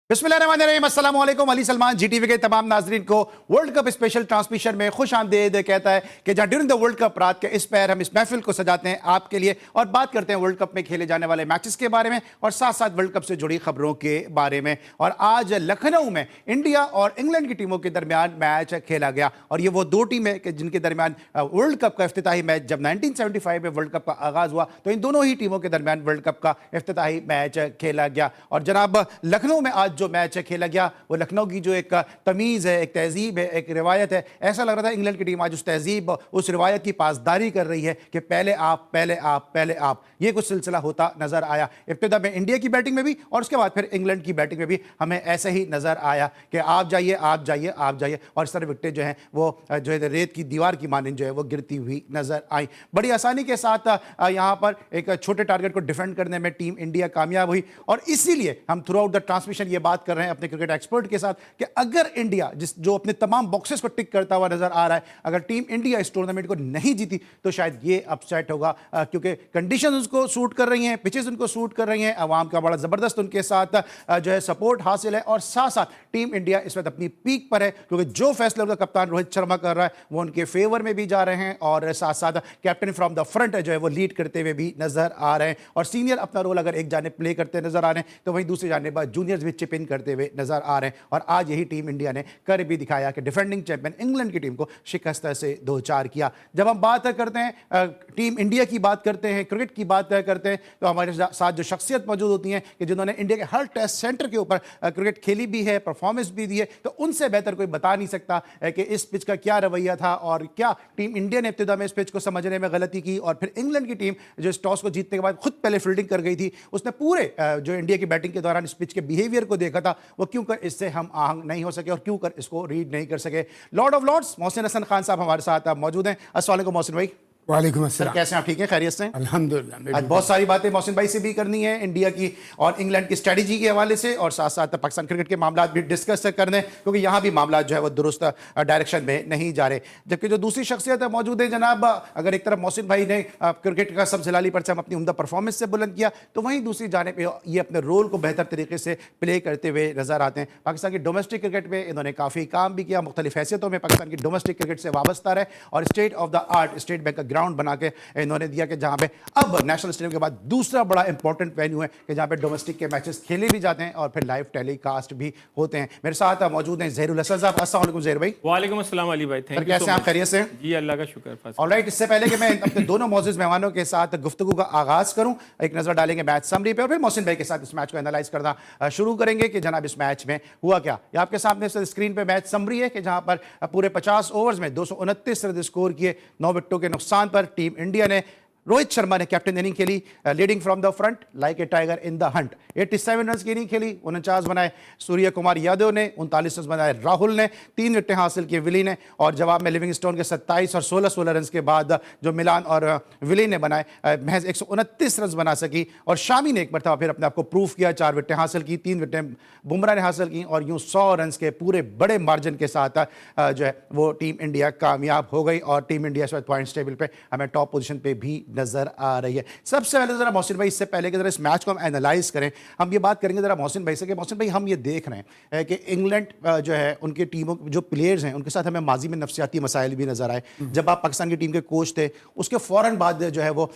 बिस्मिल्लाहिर्रहमानिर्रहीम, अस्सलाम वालेकुम। अली सलमान जीटीवी के तमाम नाजरीन को वर्ल्ड कप स्पेशल ट्रांसमिशन में खुश आमदीद कहता है कि जहां ड्यूरिंग द वर्ल्ड कप रात के इस पैर हम इस महफिल को सजाते हैं आपके लिए और बात करते हैं वर्ल्ड कप में खेले जाने वाले मैचेस के बारे में और साथ साथ वर्ल्ड कप से जुड़ी खबरों के बारे में। और आज लखनऊ में इंडिया और इंग्लैंड की टीमों के दरमियान मैच खेला गया और ये वो दो टीमें कि जिनके दरमियान वर्ल्ड कप का इफ्तिताही मैच जब 1975 में वर्ल्ड कप का आगाज हुआ तो इन दोनों ही टीमों के दरमियान वर्ल्ड कप का इफ्तिताही मैच खेला गया। और जनाब लखनऊ में आज जो मैच खेला गया वो लखनऊ की जो एक तमीज़ है, एक तहजीब है, एक रिवायत है। ऐसा लग रहा था इंग्लैंड की टीम आज उस तहजीब उस रिवायत की पासदारी कर रही है कि पहले आप पहले आप पहले आप, ये कुछ सिलसिला होता नजर आया। इब्तिदा में इंडिया की बैटिंग में भी और उसके बाद फिर इंग्लैंड की बैटिंग में भी हमें ऐसे ही नजर आया कि आप जाइए आप जाइए आप जाइए और इस तरह विकेटें जो हैं वो जो है रेत की दीवार की मानिंद जो है वो गिरती हुई नजर आई। बड़ी आसानी के साथ यहाँ पर एक छोटे टारगेट को डिफेंड करने में टीम इंडिया कामयाब हुई और इसीलिए हम थ्रू आउट द ट्रांसमिशन ये बात कर रहे हैं अपने क्रिकेट एक्सपर्ट के साथ कि अगर इंडिया जो अपने तमाम बॉक्सेस को टिक करता हुआ नजर आ रहा है, अगर टीम इंडिया इस टूर्नामेंट को नहीं जीती तो शायद ये अपसेट होगा क्योंकि कंडीशन उनको सूट कर रही हैं, पिचेस उनको सूट कर रही हैं, अवाम का बड़ा जबरदस्त उनके साथ जो है सपोर्ट हासिल है और साथ साथ टीम इंडिया इस वक्त अपनी पीक पर है क्योंकि जो फैसले उनका कप्तान रोहित शर्मा कर रहा है वो उनके फेवर में भी जा रहे हैं और साथ साथ कैप्टन फ्रॉम द फ्रंट जो है वो लीड करते हुए भी नजर आ रहे हैं और सीनियर अपना रोल अगर एक जाने प्ले करते नजर आ रहे हैं तो वहीं दूसरी जाने जूनियर्स भी चिप इन करते हुए नजर आ रहे हैं। और आज यही टीम इंडिया ने कर भी दिखाया कि डिफेंडिंग चैंपियन इंग्लैंड की टीम को शिकस्त से दो चार किया। जब हम बात करते हैं टीम इंडिया की बात करते हैं, क्रिकेट की बात करते हैं तो हमारे साथ जो शख्सियत मौजूद होती हैं कि जिन्होंने इंडिया के हर टेस्ट सेंटर के ऊपर क्रिकेट खेली भी है, परफॉर्मेंस भी दी है, तो उनसे बेहतर कोई बता नहीं सकता कि इस पिच का क्या रवैया था और क्या टीम इंडिया ने इब्तिदा में इस पिच को समझने में गलती की और फिर इंग्लैंड की टीम जो इस टॉस को जीतने के बाद खुद पहले फील्डिंग कर गई थी, उसने पूरे जो इंडिया की बैटिंग के दौरान इस पिच के बिहेवियर को देखा था, वो क्यों कर इससे हम आहंग नहीं हो सके और क्यों कर इसको रीड नहीं कर सके। Lord of lords Mohsin Hasan Khan साहब हमारे साथ मौजूद हैं। अस्सलाम वालेकुम मोहसिन भाई। वालेकुम अस्सलाम। कैसे हैं आप? ठीक हैं, खैरियत से? अल्हम्दुलिल्लाह। आज बहुत सारी बातें मोहसिन भाई से भी करनी है इंडिया की और इंग्लैंड की स्ट्रेटजी के हवाले से और साथ साथ पाकिस्तान क्रिकेट के मामला भी डिस्कस करने क्योंकि यहाँ भी मामला जो है वो दुरुस्त डायरेक्शन में नहीं जा रहे। जबकि जो दूसरी शख्सियत मौजूद है जनाब, अगर एक तरफ मोहसिन भाई ने क्रिकेट का सब जलाली परचम अपनी उम्दा परफॉर्मेंस से बुलंद किया तो वहीं दूसरी जानिब ये अपने रोल को बेहतर तरीके से प्ले करते हुए नजर आते हैं। पाकिस्तान की डोमेस्टिक क्रिकेट में इन्होंने काफ़ी काम भी किया, मुख्तलिफ हैसियतों में पाकिस्तान की डोमेस्टिक क्रिकेट से वाबस्ता रहे और state of the art state bank का ग्राउंड बना के इन्होंने दिया कि जहां पे अब नेशनल स्टेडियम के बाद दूसरा बड़ा इंपॉर्टेंट वेन्यू है कि जहां पे डोमेस्टिक के मैचेस खेले भी जाते हैं और फिर लाइव टेलीकास्ट भी होते हैं। मेरे साथ मौजूद हैं ज़हीरुल हसन साहब। अस्सलाम वालेकुम ज़हीर भाई। वालेकुम अस्सलाम अली भाई, थैंक यू। कैसे आप? खैरियत से? जी अल्लाह का शुक्र। ऑलराइट, इससे पहले कि मैं अपने दोनों मौजूद मेहमानों के साथ गुफ्तगू का आगाज करूं, एक नजर डालेंगे मैच समरी पे और फिर मोहसिन भाई के साथ इस मैच को एनालाइज करना शुरू करेंगे कि जनाब इस मैच में हुआ क्या। ये आपके सामने स्क्रीन पे मैच समरी है कि जहां पर पूरे 50 ओवर्स में 229 रन स्कोर किए, 9 विकेटों के नुकसान पर टीम इंडिया ने रोहित शर्मा ने कैप्टन इनिंग खेली, leading from the front like a tiger in the Hunt. 87 run की इनिंग खेली, 49 बनाए सूर्य कुमार यादव ने, 39 रन बनाए राहुल ने, 3 विकेटें हासिल की विली ने और जवाब में लिविंगस्टोन के 27 और 16 रन के बाद जो मिलान और विली ने बनाए महज 129 रन बना सकी और शामी ने एक मरतबा फिर अपने आप को प्रूफ किया, 4 विकेटें हासिल की, 3 विकेटें बुमराह ने हासिल की और यूँ 100 रन के पूरे बड़े मार्जिन के साथ जो है वो टीम इंडिया कामयाब हो गई और टीम इंडिया इस वक्त पॉइंट्स टेबल पे हमें टॉप पोजीशन पे भी नजर आ रही है। सबसे पहले जरा मोहसिन भाई, इससे पहले कि जरा इस मैच को हम एनालाइज करें, हम ये बात करेंगे जरा मोहसिन भाई से कि मोहसिन भाई हम ये देख रहे हैं कि इंग्लैंड जो है उनकी टीमों जो प्लेयर्स हैं उनके साथ हमें माजी में नफसियाती मसाइल भी नजर आए। जब आप पाकिस्तान की टीम के कोच थे उसके फौरन बाद जो है वो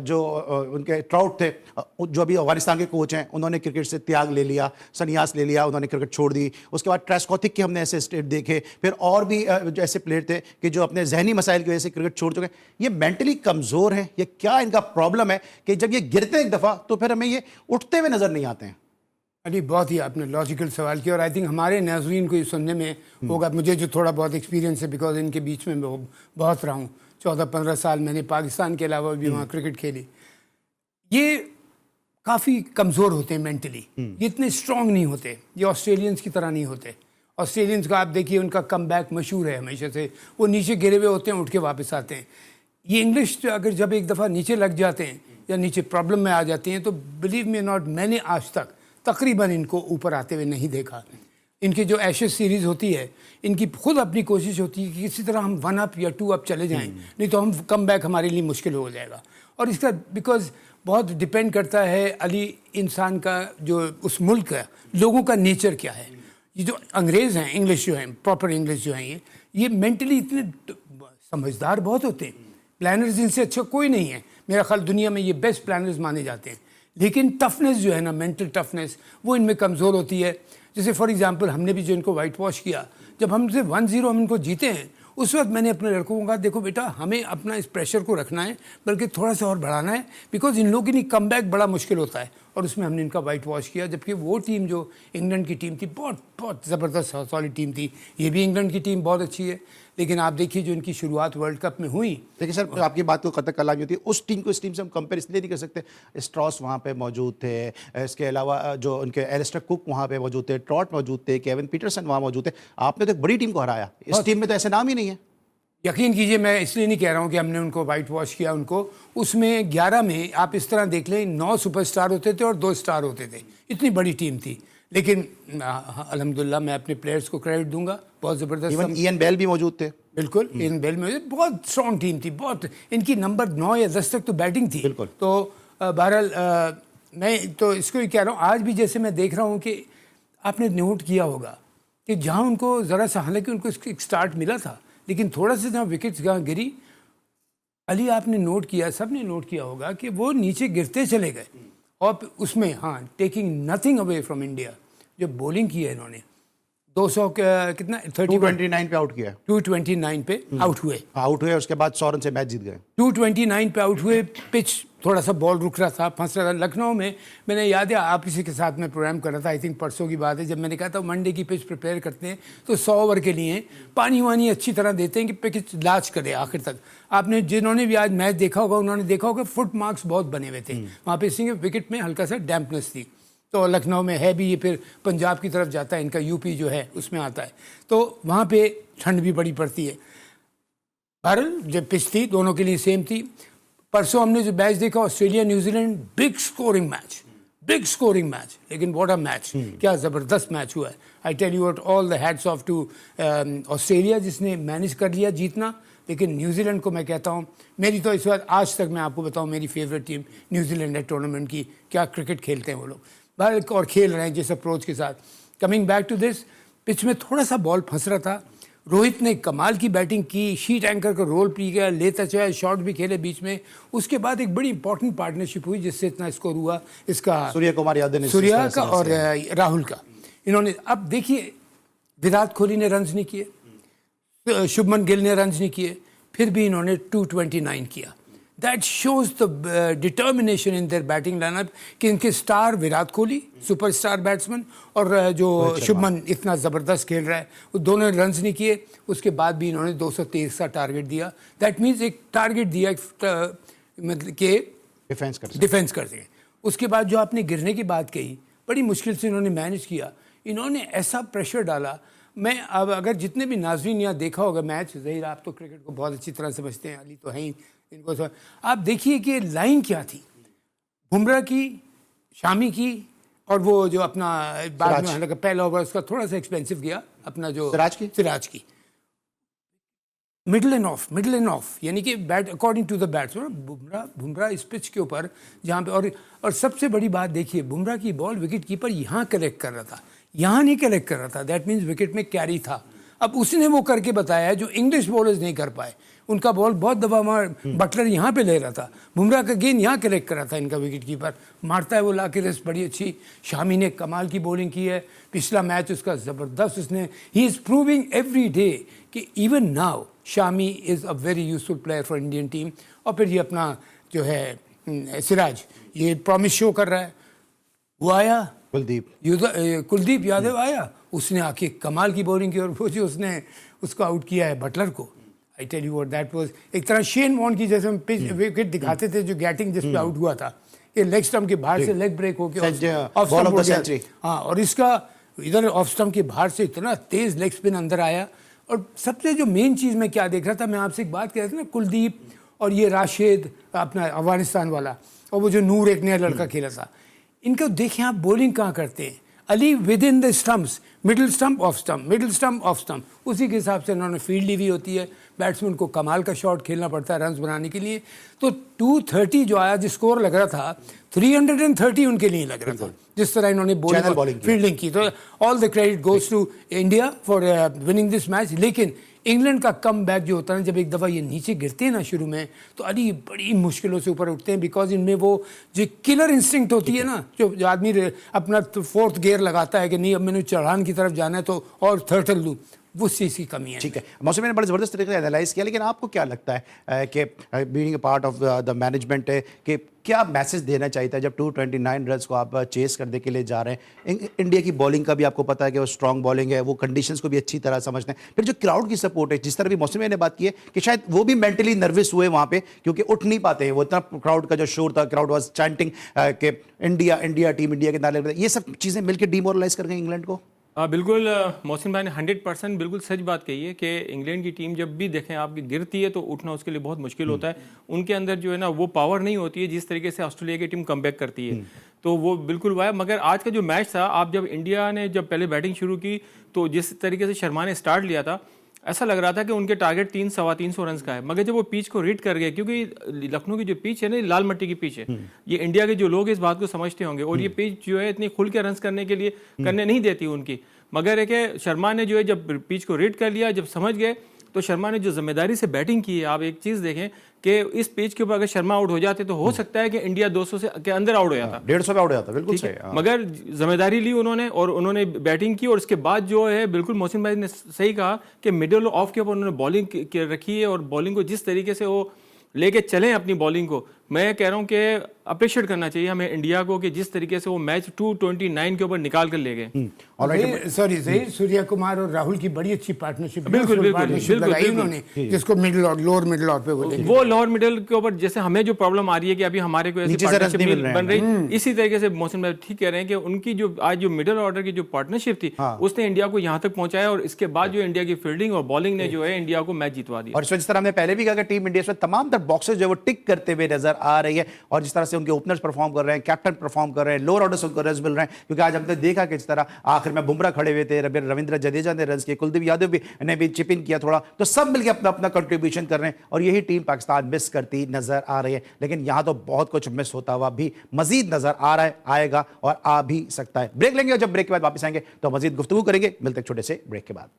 जो उनके ट्राउट थे जो अभी अफगानिस्तान के कोच हैं उन्होंने क्रिकेट से त्याग ले लिया, संन्यास ले लिया, उन्होंने क्रिकेट छोड़ दी। उसके बाद ट्रेस्कॉथिक के हमने ऐसे स्टेट देखे, फिर और भी ऐसे प्लेयर थे कि जो अपने जहनी मसाइल की वजह से क्रिकेट छोड़ चुके। ये मेंटली कमजोर है, ये क्या इनका प्रॉब्लम है कि जब ये गिरते हैं एक दफा तो फिर हमें ये उठते हुए नजर नहीं आते हैं? अली बहुत ही आपने लॉजिकल सवाल किया और आई थिंक हमारे नाज़रीन को ये सुनने में होगा, मुझे जो थोड़ा बहुत एक्सपीरियंस है बिकॉज इनके बीच में मैं बहुत रहा हूँ, 14-15 साल मैंने पाकिस्तान के अलावा भी वहाँ क्रिकेट खेली। ये काफ़ी कमज़ोर होते हैं मेंटली, ये इतने स्ट्रॉन्ग नहीं होते, ये ऑस्ट्रेलियंस की तरह नहीं होते। ऑस्ट्रेलियंस का आप देखिए उनका कम बैक मशहूर है हमेशा से, वो नीचे गिरे हुए होते हैं उठ के वापस आते हैं। ये इंग्लिश अगर जब एक दफ़ा नीचे लग जाते हैं या नीचे प्रॉब्लम में आ जाती हैं तो बिलीव मी नॉट, मैंने आज तक तकरीबन इनको ऊपर आते हुए नहीं देखा। इनकी जो एशेज सीरीज़ होती है इनकी खुद अपनी कोशिश होती है कि किसी तरह हम 1 अप या 2 अप चले जाएं, नहीं तो हम कम बैक हमारे लिए मुश्किल हो जाएगा। और इसका बिकॉज बहुत डिपेंड करता है अली इंसान का, जो उस मुल्क का लोगों का नेचर क्या है। ये जो अंग्रेज़ हैं, इंग्लिश जो हैं, प्रॉपर इंग्लिश जो हैं, ये मेंटली इतने समझदार बहुत होते हैं। प्लानर्स इनसे अच्छा कोई नहीं है मेरा ख्याल, दुनिया में ये बेस्ट प्लानर्स माने जाते हैं। लेकिन टफनेस जो है ना, मेंटल टफनेस, वो इनमें कमज़ोर होती है। जैसे फॉर एग्जांपल हमने भी जो इनको वाइट वॉश किया, जब हमसे 1-0 हम इनको जीते हैं, उस वक्त मैंने अपने लड़कों को कहा देखो बेटा, हमें अपना इस प्रेशर को रखना है, बल्कि थोड़ा सा और बढ़ाना है, बिकॉज इन लोगों के लिए कम बैक बड़ा मुश्किल होता है। और उसमें हमने इनका वाइट वॉश किया। जबकि वो टीम जो इंग्लैंड की टीम थी, बहुत बहुत ज़बरदस्त सॉलिड टीम थी। ये भी इंग्लैंड की टीम बहुत अच्छी है, लेकिन आप देखिए जो इनकी शुरुआत वर्ल्ड कप में हुई। देखिए सर, आपकी बात को कतई कलामी होती है। उस टीम को इस टीम से हम कंपेयर इसलिए नहीं कर सकते, स्ट्रॉस वहाँ पे मौजूद थे, इसके अलावा जो उनके एलिस्टर कुक वहाँ पे मौजूद थे, ट्रॉट मौजूद थे, केविन पीटरसन वहाँ मौजूद थे। आपने तो एक बड़ी टीम को हराया, इस टीम में तो ऐसे नाम ही नहीं है। यकीन कीजिए, मैं इसलिए नहीं कह रहा हूँ कि हमने उनको वाइट वॉश किया। उनको उसमें 11 में आप इस तरह देख लें, 9 सुपरस्टार होते थे और 2 स्टार होते थे। इतनी बड़ी टीम थी। लेकिन अल्हम्दुलिल्लाह मैं अपने प्लेयर्स को क्रेडिट दूंगा, बहुत ज़बरदस्त। इवन इयन बेल भी मौजूद थे। बिल्कुल, इयन बेल में बहुत स्ट्रॉन्ग टीम थी, बहुत। इनकी नंबर 9 या 10 तक तो बैटिंग थी। बिल्कुल। तो बहरहाल मैं तो इसको ही कह रहा हूँ। आज भी जैसे मैं देख रहा हूँ कि आपने नोट किया होगा कि जहाँ उनको ज़रा सा, हालांकि उनको एक स्टार्ट मिला था, लेकिन थोड़ा सा जहाँ विकेट्स जहाँ गिरी, अली आपने नोट किया, सब ने नोट किया होगा कि वो नीचे गिरते चले गए। और उसमें हाँ, taking nothing away from India, जो बॉलिंग की है इन्होंने, 200 कितना 229 पे आउट किया, 229 पे आउट हुए। उसके बाद 100 रन से मैच जीत गए। 229 पे आउट हुए। पिच थोड़ा सा बॉल रुक रहा था, फंस रहा था। लखनऊ में मैंने याद है, आप इसी के साथ में प्रोग्राम कर रहा था, आई थिंक परसों की बात है, जब मैंने कहा था मंडे की पिच प्रिपेयर करते हैं तो 100 ओवर के लिए पानी वानी अच्छी तरह देते हैं कि पिच लाच करे आखिर तक। आपने जिन्होंने भी आज मैच देखा होगा, उन्होंने देखा होगा फुट मार्क्स बहुत बने हुए थे वहाँ पे, इसी विकेट में हल्का सा डैम्पनेस थी। तो लखनऊ में है भी ये, फिर पंजाब की तरफ जाता है, इनका यूपी जो है उसमें आता है, तो वहाँ पे ठंड भी बड़ी पड़ती है। बहरहाल जब पिच थी दोनों के लिए सेम थी। परसों हमने जो मैच देखा Australia New Zealand, big scoring match, लेकिन व्हाट अ मैच, क्या ज़बरदस्त मैच हुआ है। I tell you what, all the hats off to Australia जिसने मैनेज कर लिया जीतना। लेकिन न्यूजीलैंड को मैं कहता हूँ, मेरी तो इस बार आज तक मैं आपको बताऊँ, मेरी फेवरेट टीम न्यूजीलैंड है टूर्नामेंट की। क्या क्रिकेट खेलते हैं वो लोग, और खेल रहे हैं जिस अप्रोच के साथ। Coming back to this, pitch में थोड़ा सा बॉल फंस रहा था। रोहित ने कमाल की बैटिंग की, शीट एंकर का रोल पी गया, लेता चाहे, शॉट भी खेले बीच में। उसके बाद एक बड़ी इंपॉर्टेंट पार्टनरशिप हुई जिससे इतना स्कोर हुआ, इसका सूर्य कुमार यादव ने, सूर्या का और राहुल का। इन्होंने, अब देखिए, विराट कोहली ने रन्स नहीं किए, शुभमन गिल ने रन्स नहीं किए, फिर भी इन्होंने 229 किया। That shows the determination in their batting lineup कि इनके star Virat Kohli, superstar batsman, और जो शुभमन इतना ज़बरदस्त खेल रहा है, वो दोनों रन्स नहीं किए। उसके बाद भी इन्होंने 223 का टारगेट दिया। दैट मीन्स एक टारगेट दिया मतलब कि डिफेंस कर सकें। उसके बाद जो आपने गिरने की बात कही, बड़ी मुश्किल से इन्होंने मैनेज किया। इन्होंने ऐसा प्रेशर डाला। मैं अब अगर जितने भी नाजरीन यहाँ देखा होगा मैच, ज़हीर आप तो क्रिकेट को बहुत अच्छी तरह समझते हैं, अली तो हैं ही, इनको आप देखिए कि लाइन क्या थी, बुमराह की, शामी की, और वो जो अपना बाद में हालांकि पहला ओवर उसका थोड़ा सा एक्सपेंसिव गया, अपना जो सिराज की मिडल एंड ऑफ, यानी कि bat according to the batsman. Bumrah इस पिच के ऊपर जहाँ पे, और सबसे बड़ी बात देखिए, बुमराह की बॉल विकेट कीपर यहाँ कलेक्ट कर रहा था, यहाँ नहीं कलेक्ट कर रहा था। दैट मीन्स विकेट में कैरी था। अब उसने वो करके बताया जो इंग्लिश बॉलर्स नहीं कर पाए। उनका बॉल बहुत दफा बटलर यहाँ पे ले रहा था, बुमराह का गेंद यहाँ कलेक्ट कर रहा था, इनका विकेट कीपर मारता है वो ला के रेस्ट बड़ी अच्छी। शामी ने कमाल की बॉलिंग की है, पिछला मैच उसका ज़बरदस्त, उसने, he is proving every day कि even now Shami is a very useful player for Indian team. और फिर ये अपना जो है सिराज, ये प्रॉमिस शो कर रहा है। वो आया कुलदीप यादव आया, उसने आके कमाल की बॉलिंग की, और वो जो उसने उसको आउट किया है बटलर को, I tell you what, that was एक तरह शेन वॉर्न की जैसे हम पिच विकेट दिखाते थे, जो गैटिंग जिस पे आउट हुआ था, ये लेग स्टंप के बाहर से लेग ब्रेक होके ऑफ स्टंप हो गया। हाँ, और इसका इधर ऑफ स्टंप के बाहर से इतना तेज लेग स्पिन अंदर आया। और सबसे जो मेन चीज़ मैं क्या देख रहा था, मैं आपसे एक बात कह रहा था ना, कुलदीप और ये राशिद अपना अफगानिस्तान वाला, और वो जो नूर एक नया लड़का खेला था, इनको देखें आप बॉलिंग कहाँ करते हैं। Ali with in the stumps, middle stump off stump, middle stump off stump, उसी के हिसाब से इन्होंने फील्ड ली हुई होती है। बैट्समैन को कमाल का शॉट खेलना पड़ता है रन्स बनाने के लिए। तो 230 जो आया, जो स्कोर लग रहा था 330 उनके लिए लग रहा था, जिस तरह इन्होंने बॉलिंग फील्डिंग की। तो all the credit goes to India for winning this match. लेकिन इंग्लैंड का कम बैक जो होता है, जब एक दफ़ा ये नीचे गिरते हैं ना शुरू में, तो अली बड़ी मुश्किलों से ऊपर उठते हैं, बिकॉज इनमें वो जो किलर इंस्टिंक्ट होती है ना, जो आदमी अपना फोर्थ गियर लगाता है कि नहीं अब मैंने चढ़ान की तरफ जाना है तो और थर्टल लूँ, वो चीज़ की कमी है। ठीक है, मौसम ने बड़े ज़बरदस्त तरीके से एनालाइज किया, लेकिन आपको क्या लगता है कि being a part of the management है कि क्या मैसेज देना चाहिए था जब 229 रन्स को आप चेस करने के लिए जा रहे हैं? इंडिया की बॉलिंग का भी आपको पता है कि वो स्ट्रॉन्ग बॉलिंग है, वो कंडीशंस को भी अच्छी तरह समझते हैं। फिर जो क्राउड की सपोर्ट है, जिस तरह भी मौसमी ने बात की है कि शायद वो भी मेंटली नर्वस हुए वहाँ पे, क्योंकि उठ नहीं पाते हैं, वो इतना क्राउड का जो शोर था, क्राउड वाज चैंटिंग कि इंडिया इंडिया टीम इंडिया के नारे, ये सब चीज़ें मिलकर डिमोरलाइज कर गई इंग्लैंड को। बिल्कुल मोहसिन भाई ने 100% बिल्कुल सच बात कही है कि इंग्लैंड की टीम जब भी देखें आपकी गिरती है तो उठना उसके लिए बहुत मुश्किल होता है। उनके अंदर जो है ना वो पावर नहीं होती है जिस तरीके से ऑस्ट्रेलिया की टीम कमबैक करती है, तो वो बिल्कुल हुआ है। मगर आज का जो मैच था, आप जब इंडिया ने जब पहले बैटिंग शुरू की तो जिस तरीके से शर्मा ने स्टार्ट लिया था, ऐसा लग रहा था कि उनके टारगेट 300-325 रन का है। मगर जब वो पिच को रीड कर गए, क्योंकि लखनऊ की जो पिच है ना, लाल मिट्टी की पिच है, ये इंडिया के जो लोग इस बात को समझते होंगे, और ये पिच जो है इतनी खुल के रन करने के लिए करने नहीं देती उनकी। मगर एक है शर्मा ने जो है जब पिच को रीड कर लिया, जब समझ गए, तो शर्मा ने जो जिम्मेदारी से बैटिंग की है। आप एक चीज़ देखें कि इस पिच के ऊपर अगर शर्मा आउट हो जाते तो हो सकता है कि इंडिया 200 से के अंदर आउट हो जाता, 150 पे आउट हो जाता, बिल्कुल सही। मगर जिम्मेदारी ली उन्होंने और उन्होंने बैटिंग की, और उसके बाद जो है बिल्कुल मोहसिन भाई ने सही कहा कि मिडिल ऑफ के ऊपर उन्होंने बॉलिंग रखी है, और बॉलिंग को जिस तरीके से वो लेके चलें अपनी बॉलिंग को, मैं कह रहा हूं कि अप्रिशिएट करना चाहिए हमें इंडिया को कि जिस तरीके से वो मैच 229 के ऊपर निकाल कर ले गए। सॉरी सूर्या कुमार और राहुल की बड़ी अच्छी पार्टनरशिप, बिल्कुल उन्होंने, जिसको मिडिल और लोअर मिडिल ऑर्डर पे बोलेंगे, वो लोअर मिडिल के ऊपर जैसे हमें जो प्रॉब्लम आ रही है कि अभी हमारे को ऐसी पार्टनरशिप बन रही, इसी तरीके से मोहसिन भाई ठीक कह रहे हैं कि उनकी जो आज जो मिडिल ऑर्डर की जो पार्टनरशिप थी, उसने इंडिया को यहाँ तक पहुंचाया, और इसके बाद जो इंडिया की फील्डिंग और बॉलिंग ने जो है इंडिया को मैच जितवा दिया। और जिस तरह हमने पहले भी कहा कि टीम इंडिया में तमाम तर बॉक्सेस जो है वो टिक करते हुए नजर आ रही है, और जिस तरह से उनके ओपनर्स परफॉर्म कर रहे हैं, कैप्टन परफॉर्म कर रहे हैं, लोअर ऑर्डर से उनको रन मिल रहे हैं। क्योंकि आज हमने देखा कि जिस तरह आखिर में बुमराह खड़े हुए थे, रविंद्र जडेजा ने रन किए, कुलदीप यादव भी ने भी चिप इन किया थोड़ा, तो सब मिलकर अपना अपना कंट्रीब्यूशन कर रहे हैं, और यही टीम पाकिस्तान मिस करती नजर आ रही है। लेकिन यहां तो बहुत कुछ मिस होता हुआ भी मजीद नजर आ रहा है, आएगा और आ भी सकता है। ब्रेक लेंगे, और जब ब्रेक के बाद वापस आएंगे तो मजीद गुफ्तगू करेंगे। मिलते हैं छोटे से ब्रेक के बाद।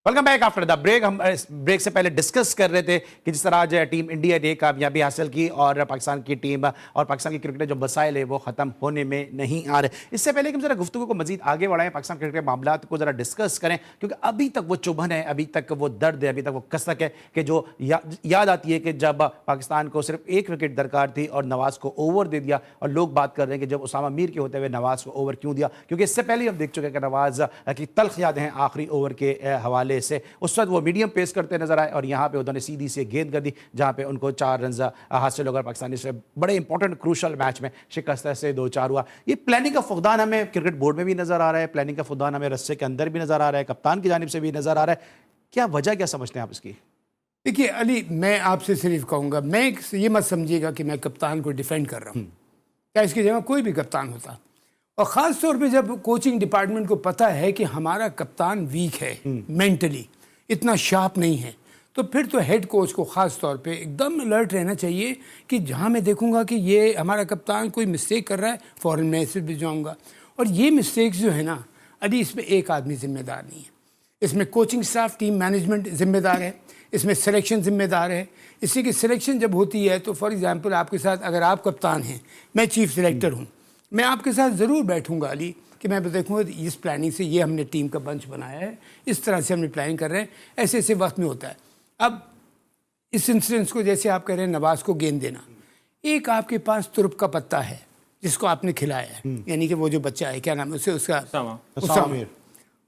Welcome back after the break. हम ब्रेक से पहले डिस्कस कर रहे थे कि जिस तरह आज टीम इंडिया ने कामयाबी हासिल की, और पाकिस्तान की टीम और पाकिस्तान की क्रिकेट जो मसाइल है वो ख़त्म होने में नहीं आ रहे। इससे पहले कि हम जरा गुफ्तगू को मजीद आगे बढ़ाएं, पाकिस्तान क्रिकेट के मामला को जरा डिस्कस करें, क्योंकि अभी तक वो चुभन है, अभी तक वो दर्द है, अभी तक वो कसक है कि जो याद आती है कि जब पाकिस्तान को सिर्फ एक विकेट दरकार थी और नवाज को ओवर दे दिया, और लोग बात कर रहे हैं कि जब उसामा मीर के होते हुए नवाज को ओवर क्यों दिया, क्योंकि इससे पहले हम देख चुके हैं कि नवाज की तल्ख यादें हैं आखिरी ओवर के हवाले से। उस वक्त वो मीडियम पेस करते नजर आए, और यहाँ पे उन्होंने सीधी से गेंद कर दी, जहाँ पे उनको 4 रन हासिल होकर पाकिस्तानी से बड़े इंपॉर्टेंट क्रूशल मैच में शिकस्त से 2-4 हुआ। ये प्लानिंग का फुकदान हमें क्रिकेट बोर्ड में भी नजर आ रहा है, प्लानिंग का फुकदान हमें रस्से के अंदर भी नजर आ रहा है, कप्तान की जानिब से भी नजर आ रहा है। क्या वजह, क्या समझते हैं आप इसकी? देखिए अली, मैं आपसे सिर्फ कहूँगा, मैं ये मत समझिएगा कि मैं कप्तान को डिफेंड कर रहा हूँ, क्या इसकी जगह कोई भी कप्तान होता, और ख़ास तौर पे जब कोचिंग डिपार्टमेंट को पता है कि हमारा कप्तान वीक है, मेंटली इतना शार्प नहीं है, तो फिर तो हेड कोच को ख़ास तौर पे एकदम अलर्ट रहना चाहिए कि जहाँ मैं देखूँगा कि ये हमारा कप्तान कोई मिस्टेक कर रहा है, फ़ौरन मैसेज भिजवाऊँगा। और ये मिस्टेक्स जो है ना अली, इसमें एक आदमी ज़िम्मेदार नहीं है, इसमें कोचिंग स्टाफ, टीम मैनेजमेंट ज़िम्मेदार है, इसमें सिलेक्शन ज़िम्मेदार है। इसी की सिलेक्शन जब होती है तो फॉर एग्ज़ाम्पल आपके साथ, अगर आप कप्तान हैं, मैं चीफ सिलेक्टर हूँ, मैं आपके साथ ज़रूर बैठूँगा अली कि मैं देखूँगा इस प्लानिंग से ये हमने टीम का बंच बनाया है, इस तरह से हमने प्लानिंग कर रहे हैं, ऐसे ऐसे वक्त में होता है। अब इस इंसिडेंस को, जैसे आप कह रहे हैं नवाज को गेंद देना, एक आपके पास तुरुप का पत्ता है, जिसको आपने खिलाया है, यानी कि वो जो बच्चा है, क्या नाम है उससे, उसका उसामा। आमिर।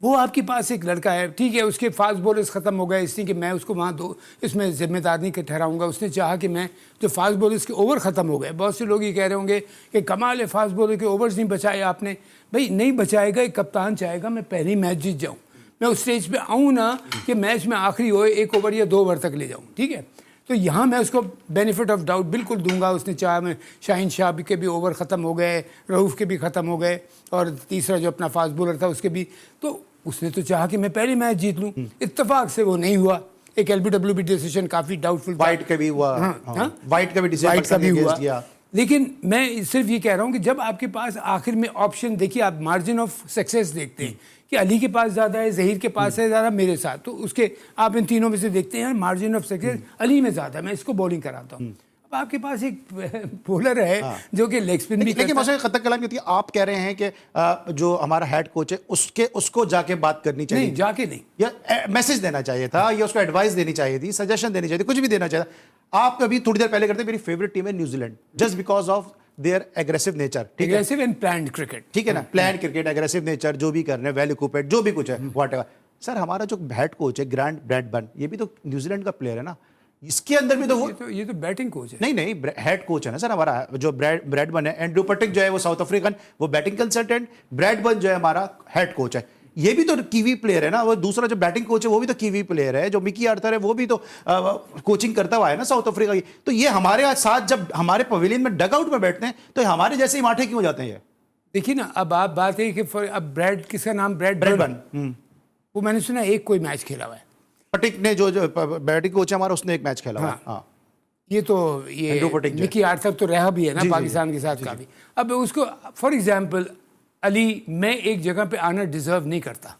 वो आपके पास एक लड़का है, ठीक है, उसके फास्ट बॉलर्स ख़त्म हो गए, इसलिए कि मैं उसको वहाँ दो इसमें जिम्मेदार नहीं ठहराऊंगा। उसने चाहा कि मैं जो फास्ट बॉलर्स के ओवर ख़त्म हो गए, बहुत से लोग ये कह रहे होंगे कि कमाल है फास्ट बॉलर के ओवर्स नहीं बचाए आपने। भाई नहीं बचाएगा, एक कप्तान चाहेगा मैं पहले ही मैच जीत जाऊँ, मैं उस स्टेज पे आऊँ ना कि मैच में आखिरी हो 1 ओवर या 2 ओवर तक ले जाऊँ, ठीक है। तो यहाँ मैं उसको बेनिफिट ऑफ डाउट बिल्कुल दूंगा। उसने चाहा मैं शाहीन शाह के भी ओवर ख़त्म हो गए, रऊफ़ के भी ख़त्म हो गए, और तीसरा जो अपना फास्ट बॉलर था उसके भी, तो उसने तो चाहा कि मैं पहले मैच जीत लूँ। इत्तेफाक से वो नहीं हुआ। एक LBW डिसीजन काफ़ी डाउटफुल, वाइट का भी हुआ, हाँ, वाइट का भी डिसीजन वाइट का भी हुआ। किया। लेकिन मैं सिर्फ ये कह रहा हूँ कि जब आपके पास आखिर में ऑप्शन, देखिए आप मार्जिन ऑफ सक्सेस देखते हैं कि अली के पास ज़्यादा है, जहीर के पास है ज़्यादा, मेरे साथ, तो उसके आप इन तीनों में से देखते हैं मार्जिन ऑफ सक्सेस अली में ज़्यादा, मैं इसको बॉलिंग कराता हूँ। अब आपके पास एक बॉलर है जो कि लेग स्पिन भी लेकिन करता है। मौसम खतक कलाम होती है, आप कह रहे हैं कि जो हमारा हेड कोच है उसको जाके बात करनी चाहिए, नहीं जाके नहीं, या मैसेज देना चाहिए था, या उसको एडवाइस देनी चाहिए थी, सजेशन देनी चाहिए थी, कुछ भी देना चाहिए था। आप अभी थोड़ी देर पहले करते मेरी फेवरेट टीम है New Zealand, just because of their aggressive nature, ठीक है, एग्रेसिव एंड प्लान्ड क्रिकेट, ठीक है ना, प्लान क्रिकेट, एग्रेसिव नेचर, जो भी कर रहे हैं, वेल इक्विप्ड, जो भी कुछ है, व्हाटएवर। सर हमारा जो हेड कोच है ग्रांट ब्रैडबर्न, ये भी तो न्यूजीलैंड का प्लेयर है ना, इसके अंदर भी तो वो, ये तो बैटिंग कोच है। नहीं हेड कोच है ना सर हमारा, जो ब्रैडबर्न है। एंड्रू पटिक जो है वो साउथ अफ्रीकन, वो बैटिंग कंसल्टेंट, ब्रैडबर्न जो है हमारा हेड कोच है। ये भी तो कीवी प्लेयर है ना, वो दूसरा जो बैटिंग कोच है वो भी तो कीवी प्लेयर है, जो मिकी आर्थर है वो भी तो कोचिंग करता हुआ है ना साउथ अफ्रीका की। तो ये हमारे साथ जब हमारे पवेलियन में डगआउट में बैठते हैं तो हमारे जैसे ही माठे क्यों हो जाते हैं ये? देखिए ना, अब आप बात है कि अब ब्रैड, किसका नाम, ब्रैडबर्न, वो मैंने सुना एक कोई मैच खेला हुआ है। पटिक ने जो बैटिंग कोच है हमारा, उसने एक मैच खेला हुआ है। हाँ। ये तो ये एंड्रू पटिक जो है। मिकी आर्थर तो रहा भी है ना पाकिस्तान के साथ काफी। अब उसको फॉर एग्जांपल अली, मैं एक जगह पे आना डिजर्व नहीं करता,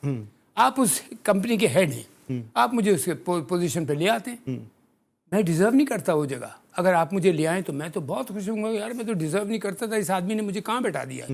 आप उस कंपनी के हेड हैं, आप मुझे उसके पोजीशन पे ले आते हैं, मैं डिजर्व नहीं करता वो जगह, अगर आप मुझे ले आए तो मैं तो बहुत खुश होऊंगा, यार मैं तो डिजर्व नहीं करता था, इस आदमी ने मुझे कहाँ बैठा दिया।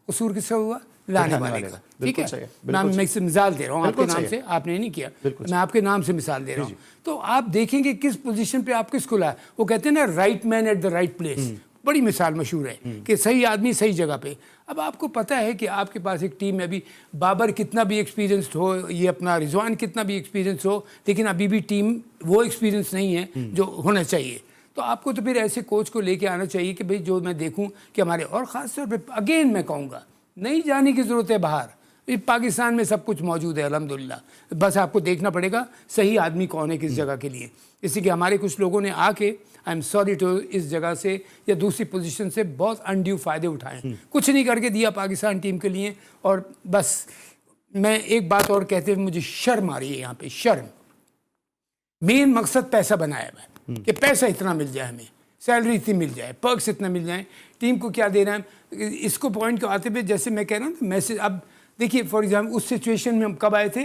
कसूर किसका हुआ, लाने वाले का, ठीक है। मैं मिसाल दे रहा हूँ आपके नाम से, आपने नहीं किया, मैं आपके नाम से मिसाल दे रहा हूँ। तो आप देखेंगे किस पोजीशन पे आप किसको लाए, वो कहते हैं ना right man at the right place, बड़ी मिसाल मशहूर है कि सही आदमी सही जगह पे। अब आपको पता है कि आपके पास एक टीम में अभी बाबर कितना भी एक्सपीरियंस्ड हो, ये अपना रिजवान कितना भी एक्सपीरियंस हो, लेकिन अभी भी टीम वो एक्सपीरियंस नहीं है जो होना चाहिए। तो आपको तो फिर ऐसे कोच को लेके आना चाहिए कि भाई जो मैं देखूं कि हमारे, और ख़ास तौर पे अगेन मैं कहूँगा नहीं जाने की ज़रूरत है बाहर, पाकिस्तान में सब कुछ मौजूद है अल्हम्दुलिल्लाह, बस आपको देखना पड़ेगा सही आदमी कौन है किस जगह के लिए। इसी के हमारे कुछ लोगों ने आके, आई एम सॉरी टू, इस जगह से या दूसरी पोजीशन से बहुत अनड्यू फ़ायदे उठाए, कुछ नहीं करके दिया पाकिस्तान टीम के लिए। और बस मैं एक बात और कहते हुए मुझे शर्म आ रही है यहाँ पे, शर्म। मेन मकसद पैसा बनाया हुआ है कि पैसा इतना मिल जाए, हमें सैलरी इतनी मिल जाए, पर्क्स इतना मिल जाए, टीम को क्या दे रहा है, इसको पॉइंट को आते हुए जैसे मैं कह रहा हूँ मैसेज। अब देखिए फॉर एग्जाम्पल उस सिचुएशन में हम कब आए थे,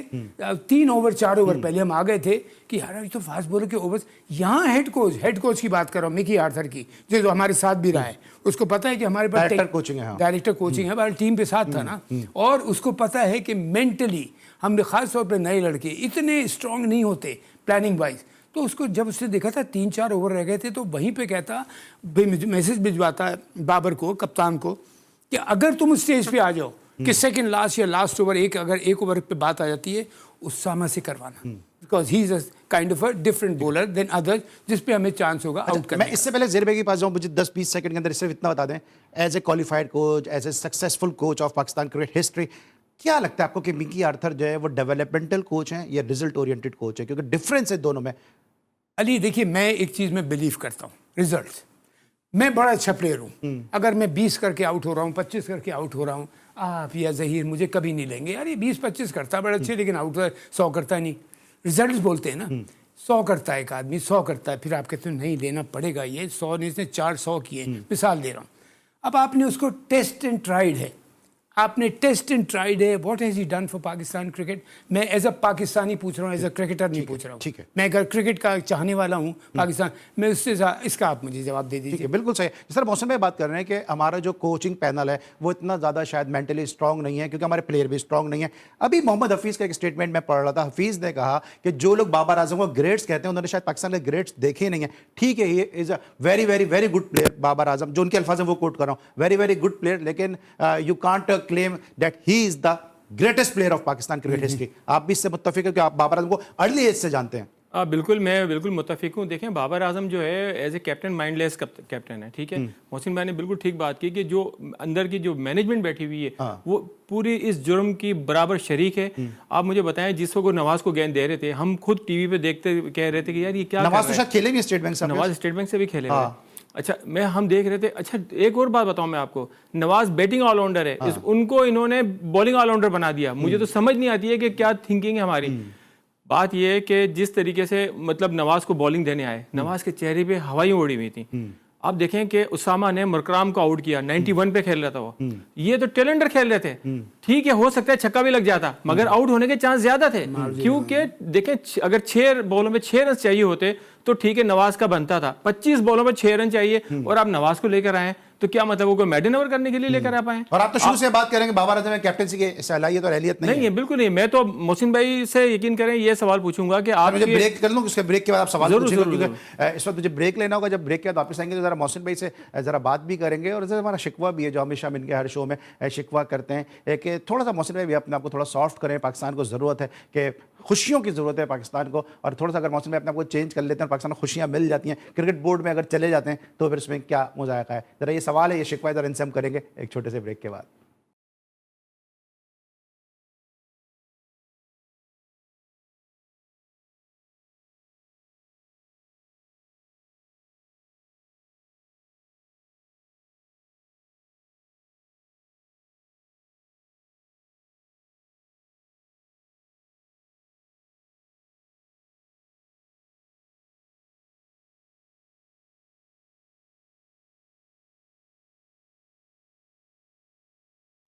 3 ओवर 4 ओवर पहले हम आ गए थे कि यार अभी तो फास्ट बॉलर के ओवर्स, यहाँ हेड कोच की बात कर रहा हूँ, मिकी आर्थर की, जो हमारे साथ भी रहा है, उसको पता है कि हमारे पास डायरेक्टर कोचिंग है, डायरेक्टर कोचिंग है, हमारी टीम पे साथ था ना, और उसको पता है कि मेंटली हम खास तौर पर नए लड़के इतने स्ट्रांग नहीं होते प्लानिंग वाइज। तो उसको जब उसने देखा था 3-4 ओवर रह गए थे, तो वहीं पे कहता, मैसेज भिजवाता बाबर को, कप्तान को, कि अगर तुम उस स्टेज पे आ जाओ कि सेकंड लास्ट या लास्ट ओवर, अगर एक ओवर पे बात आ जाती है, उसामा से करवाना, because he is a kind of a different bowler than others, जिस पे हमें चांस होगा आउट करने। मैं इससे पहले ज़ेर भाई के पास जाऊं, मुझे 10-20 सेकंड के अंदर सिर्फ इतना बता दें, as a qualified coach, as a successful coach of Pakistan cricket history, क्या लगता है आपको कि मिकी आर्थर जो है वो डेवलपमेंटल कोच हैं या रिजल्ट ओरिएंटेड कोच है? क्योंकि डिफरेंस है दोनों में। अली देखिए, मैं एक चीज़ में बिलीव करता हूँ, रिजल्ट्स। मैं बड़ा अच्छा प्लेयर हूँ, अगर मैं 20 करके आउट हो रहा हूँ, 25 करके आउट हो रहा हूँ, आप या जहीर मुझे कभी नहीं लेंगे, यार ये 20-25 करता है बड़े अच्छे, लेकिन आउट 100 करता नहीं। रिजल्ट्स बोलते हैं ना, 100 करता है एक आदमी, 100 करता है, फिर आप कहते हो नहीं लेना पड़ेगा, ये 100 नहीं, इसने 400 किए, मिसाल दे रहा हूँ। अब आपने उसको टेस्ट एंड ट्राइड है, आपने टेस्ट एंड ट्राइड है, what has he done for Pakistan cricket? मैं एज अ पाकिस्तानी पूछ रहा हूँ, एज अ क्रिकेटर नहीं पूछ रहा हूँ। ठीक है। मैं अगर क्रिकेट का चाहने वाला हूँ पाकिस्तान, मैं उससे इसका आप मुझे जवाब दे ठीक दीजिए। है, बिल्कुल सही। सर मोहसिन भाई बात कर रहे हैं कि हमारा जो कोचिंग पैनल है वो इतना ज़्यादा शायद मेंटली स्ट्रांग नहीं है, क्योंकि हमारे प्लेयर भी स्ट्रांग नहीं है। अभी मोहम्मद हफीज़ का एक स्टेटमेंट मैं पढ़ रहा था, हफीज़ ने कहा कि जो लोग बाबर आजम को ग्रेड्स कहते हैं उन्होंने शायद पाकिस्तान के ग्रेड्स देखे नहीं है। ठीक है, ये is a very very very good player Babar Azam, जो उनके अल्फाज हैं वो कोट कर रहा हूँ, वेरी वेरी गुड प्लेयर, लेकिन you can't claim that he is the greatest player of Pakistan cricket history. आप भी इससे मुत्तफिक है कि आप बाबर आजम को अर्ली एज से जानते हैं? बिल्कुल, मैं बिल्कुल मुत्तफिक हूँ। देखें, बाबर आजम जो है as a captain mindless captain है, ठीक है। मोहसिन भाई ने बिल्कुल ठीक बात की कि जो अंदर की जो मैनेजमेंट बैठी हुई है वो पूरी इस जुर्म की बराबर शरीक है। आप मुझे बताएं, जिस वक्त नवाज को गेंद दे रहे थे, हम खुद टीवी पे देखते कह रहे थे कि यार ये क्या नवाज तो शायद खेले भी स्टेट बैंक से, नवाज स्टेट बैंक से भी खेले हुए। अच्छा, हम देख रहे थे। अच्छा, एक और बात बताऊं मैं आपको, नवाज बैटिंग ऑलराउंडर है, उनको इन्होंने बॉलिंग ऑलराउंडर बना दिया। मुझे तो समझ नहीं आती है कि क्या थिंकिंग है हमारी। बात यह है कि जिस तरीके से मतलब नवाज को बॉलिंग देने आए, नवाज के चेहरे पे हवाएं उड़ी हुई थी। आप देखें कि उसामा ने मरकराम को आउट किया, 91 पे खेल रहा था वो। ये तो टेलेंडर खेल रहे थे, ठीक है, हो सकता है छक्का भी लग जाता, मगर आउट होने के चांस ज्यादा थे, क्योंकि देखें अगर 6 बॉलों में 6 रन चाहिए होते तो ठीक है, नवाज का बनता था। 25 बॉलों में 6 रन चाहिए और आप नवाज को लेकर आए तो क्या मतलब वो कोई मेडन ओवर करने के लिए लेकर आ पाए? और आप तो शुरू से बात करेंगे बाबर आजम में कैप्टनसी की सलाहियत और अहलियत नहीं है, बिल्कुल नहीं। मैं तो मोहसिन भाई से यकीन करें ये सवाल पूछूंगा कि आप मुझे ब्रेक कर लूं, उसके ब्रेक के बाद आप सवाल पूछेंगे, क्योंकि इस वक्त मुझे ब्रेक लेना होगा। जब ब्रेक के बाद वापस आएंगे तो जरा मोहसिन भाई से जरा बात भी करेंगे, और हमारा शिकवा भी है जो हमेशा इनके हर शो में शिकवा करते हैं कि थोड़ा सा मोहसिन भाई भी अपने आप को थोड़ा सॉफ्ट करें। पाकिस्तान को ज़रूरत है कि खुशियों की ज़रूरत है पाकिस्तान को, और थोड़ा सा अगर मोहसिन भाई अपने आप को चेंज कर लेते हैं और पाकिस्तान को खुशियाँ मिल जाती हैं, क्रिकेट बोर्ड में अगर चले जाते हैं तो फिर इसमें क्या मुज़ायका है? ज़रा ये सवाल है, ये शिकवा ज़रा इनसे हम करेंगे एक छोटे से ब्रेक के बाद।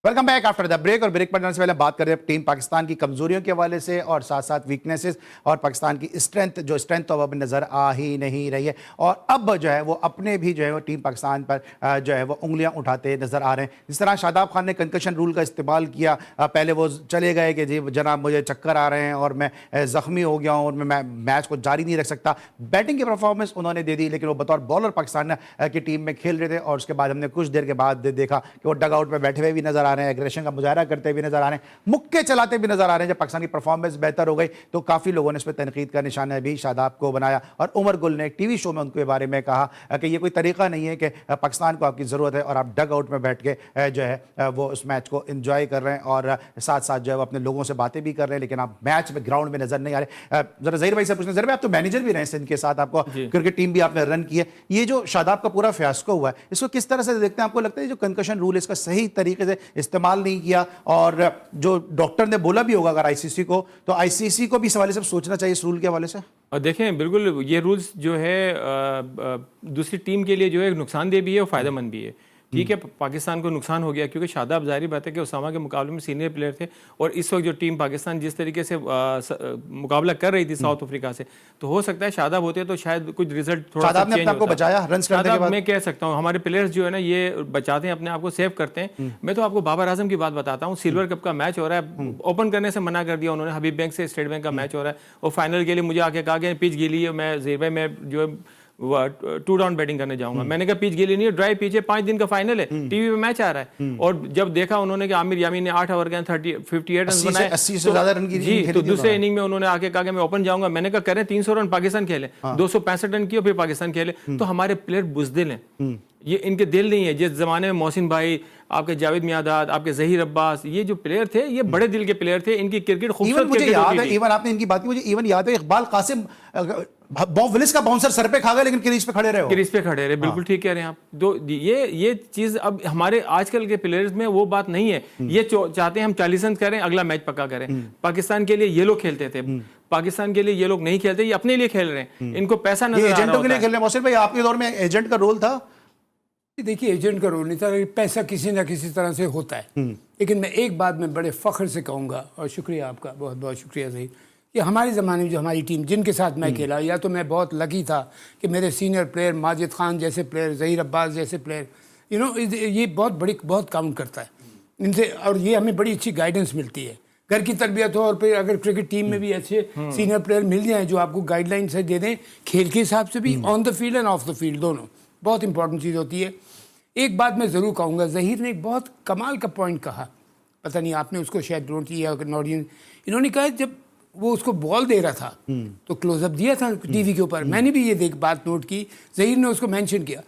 Welcome back after the break. और ब्रेक पर जाने से पहले बात करें टीम पाकिस्तान की कमजोरियों के हवाले से और साथ साथ वीकनेसेस और पाकिस्तान की स्ट्रेंथ, जो स्ट्रेंथ तो अब नज़र आ ही नहीं रही है, और अब जो है वो अपने भी जो है वो टीम पाकिस्तान पर जो है वो उंगलियां उठाते नज़र आ रहे हैं। जिस तरह शादाब खान ने कंकशन रूल का इस्तेमाल किया, पहले वो चले गए कि जी जनाब मुझे चक्कर आ रहे हैं और मैं ज़ख्मी हो गया हूँ और मैं मैच को जारी नहीं रख सकता। बैटिंग की परफॉर्मेंस उन्होंने दे दी, लेकिन वो बतौर बॉलर पाकिस्तान की टीम में खेल रहे थे, और उसके बाद हमने कुछ देर के बाद देखा कि वो डग आउट में बैठे हुए भी नजर आ रहे हैं, एग्रेशन का मुजाहरा करते हुए नजर आ रहे हैं, मुक्के चलाते भी नजर आ रहे हैं। जब पाकिस्तान की परफॉर्मेंस बेहतर हो गई तो काफ़ी लोगों ने इस पर तनकीद का निशाना भी शादाब को बनाया, और उमर गुल ने एक टीवी शो में उनके बारे में कहा कि ये कोई तरीका नहीं है कि पाकिस्तान को आपकी ज़रूरत है और आप डग आउट में बैठ के जो है वो उस मैच को इंजॉय कर रहे हैं और साथ साथ जो है वो अपने लोगों से बातें भी कर रहे हैं, लेकिन आप मैच में ग्राउंड में नजर नहीं आ रहे। जरा जहीर भाई से पूछना, जरा आप तो मैनेजर भी रहे सिंध के साथ, आपको क्रिकेट टीम भी आपने रन की है, ये जो शादाब का पूरा फियास्को हुआ है इसको किस तरह से देखते हैं? आपको लगता है जो कंकशन रूल इसका सही तरीके से इस्तेमाल नहीं किया, और जो डॉक्टर ने बोला भी होगा अगर आईसीसी को, तो आईसीसी को भी इस हवाले से सोचना चाहिए इस रूल के हवाले से? और देखें, बिल्कुल ये रूल्स जो है दूसरी टीम के लिए जो है नुकसानदेह भी है और फ़ायदेमंद भी है। ठीक है, पाकिस्तान को नुकसान हो गया क्योंकि शादाब जाहिर बात है कि उसामा के मुकाबले में सीनियर प्लेयर थे, और इस वक्त जो टीम पाकिस्तान जिस तरीके से मुकाबला कर रही थी साउथ अफ्रीका से, तो हो सकता है शादाब होते तो शायद कुछ रिजल्ट थोड़ा सा चेंज होता। बचाया रन करने के बाद, मैं कह सकता हूँ हमारे प्लेयर्स जो है ना ये बचाते हैं, अपने आप को सेव करते हैं। मैं तो आपको बाबर आजम की बात बताता हूँ, सिल्वर कप का मैच हो रहा है, ओपन करने से मना कर दिया उन्होंने, हबीब बैंक से स्टेट बैंक का मैच हो रहा है, और फाइनल के लिए मुझे आके कहा कि पिच गीली है, मैं ज़हीर भाई मैं जो है 2 डाउन बैटिंग करने जाऊंगा। मैंने कहा पिच गीली नहीं है, ड्राई पिच है, 5 दिन का फाइनल है, टीवी पे मैच आ रहा है। और जब देखा उन्होंने कि आमिर यामीन ने 8 ओवर के 58 रन बनाए, 80 से ज्यादा रन की जी, तो दूसरे इनिंग में उन्होंने आके कहा कि मैं ओपन जाऊंगा। मैंने कहा करें, 300 रन पाकिस्तान खेले, 265 रन किए फिर पाकिस्तान खेले। तो हमारे प्लेयर बुजदिल हैं, ये इनके दिल नहीं है। जिस जमाने में मोहसिन भाई, आपके जावेद मियादाद, आपके जहीर अब्बास, ये जो प्लेयर थे ये बड़े दिल के प्लेयर थे, इनकी क्रिकेट खूबसूरत मुझे याद है, इवन आपने इनकी बात की, मुझे इवन याद है इकबाल कासिम विलिस का बाउंसर सर पे खा गए लेकिन क्रीज पे खड़े रहे, क्रीज पे खड़े रहे, बिल्कुल ठीक कह रहे हैं आप। तो ये चीज अब हमारे आजकल के प्लेयर्स में वो बात नहीं है। ये चाहते हैं हम 40 रन करें, अगला मैच पक्का करें। पाकिस्तान के लिए ये लोग खेलते थे, पाकिस्तान के लिए ये लोग नहीं खेलते, ये अपने लिए खेल रहे हैं, इनको पैसा नजर आ रहा एजेंटों के लिए खेल रहे हैं। मोहसिन भाई आपके दौर में एजेंट का रोल था? देखिए एजेंट का रोल नहीं था, पैसा किसी ना किसी तरह से होता है। लेकिन मैं एक बात में बड़े फ़ख्र से कहूँगा, और शुक्रिया आपका, बहुत बहुत शुक्रिया सही, कि हमारे ज़माने में जो हमारी टीम जिनके साथ मैं खेला, या तो मैं बहुत लकी था कि मेरे सीनियर प्लेयर माजिद खान जैसे प्लेयर, ज़हीर अब्बास जैसे प्लेयर, ये बहुत काउंट करता है इनसे, और ये हमें बड़ी अच्छी गाइडेंस मिलती है, घर की तरबियत हो, और फिर अगर क्रिकेट टीम में भी अच्छे सीनियर प्लेयर मिल जाएं जो आपको गाइडलाइन से दे दें, खेल के हिसाब से भी, on the field end of the field दोनों, बहुत इंपॉर्टेंट चीज़ होती है। एक बात मैं ज़रूर कहूँगा, ज़हीर ने एक बहुत कमाल का पॉइंट कहा, पता नहीं आपने उसको शायद नोट किया ऑडियंस, इन्होंने कहा जब वो उसको बॉल दे रहा था तो क्लोजअप दिया था टीवी के ऊपर, मैंने भी ये बात नोट की, ज़हीर ने उसको मेंशन किया,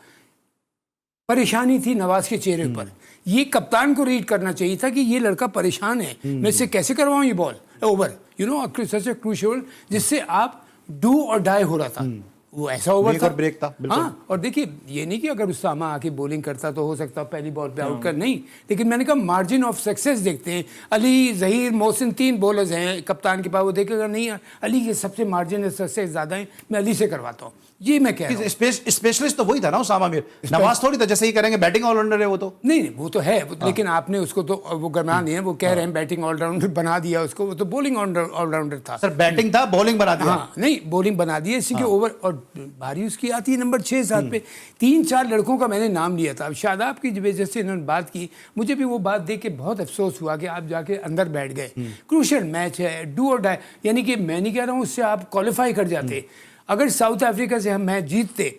परेशानी थी नवाज के चेहरे पर, ये कप्तान को रीड करना चाहिए था कि ये लड़का परेशान है, मैं इससे कैसे करवाऊँ ये ball over, such a crucial, जिससे आप डू और डाई हो रहा था, वो ऐसा ओवर था, ब्रेक था। हाँ, और देखिए ये नहीं कि अगर उस्तामा आके बॉलिंग करता तो हो सकता पहली बॉल पे आउट कर, नहीं, लेकिन मैंने कहा मार्जिन ऑफ सक्सेस देखते हैं, अली, ज़हीर, मोहसिन 3 बॉलर्स हैं कप्तान के पास, वो देखेगा नहीं अली के सबसे मार्जिन ऑफ सक्सेस ज़्यादा है, मैं अली से करवाता हूँ, ये मैं कह रहा हूँ। स्पेशलिस्ट तो वही था ना उसामा मीर, नवाज थोड़ी था जैसे ही करेंगे बैटिंग ऑलराउंडर है वो तो। नहीं वो तो है, लेकिन आपने उसको तो वो गरमा दिया, वो कह रहे हैं बैटिंग ऑलराउंडर बना दिया उसको, वो तो बॉलिंग ऑलराउंडर था सर, बैटिंग था, बॉलिंग बना दिया। हाँ, नहीं बॉलिंग बना दी इसी के ओवर, और बारी उसकी आती है नंबर 6-7 पे। 3-4 लड़कों का मैंने नाम लिया था, अब शादाब की वजह से इन्होंने बात की, मुझे भी वो बात देख के बहुत अफसोस हुआ कि आप जाके अंदर बैठ गए, क्रूशियल मैच है, डू और डाई, यानी कि मैं नहीं कह रहा हूँ उससे आप क्वालिफाई कर जाते, अगर साउथ अफ्रीका से हम मैच जीतते,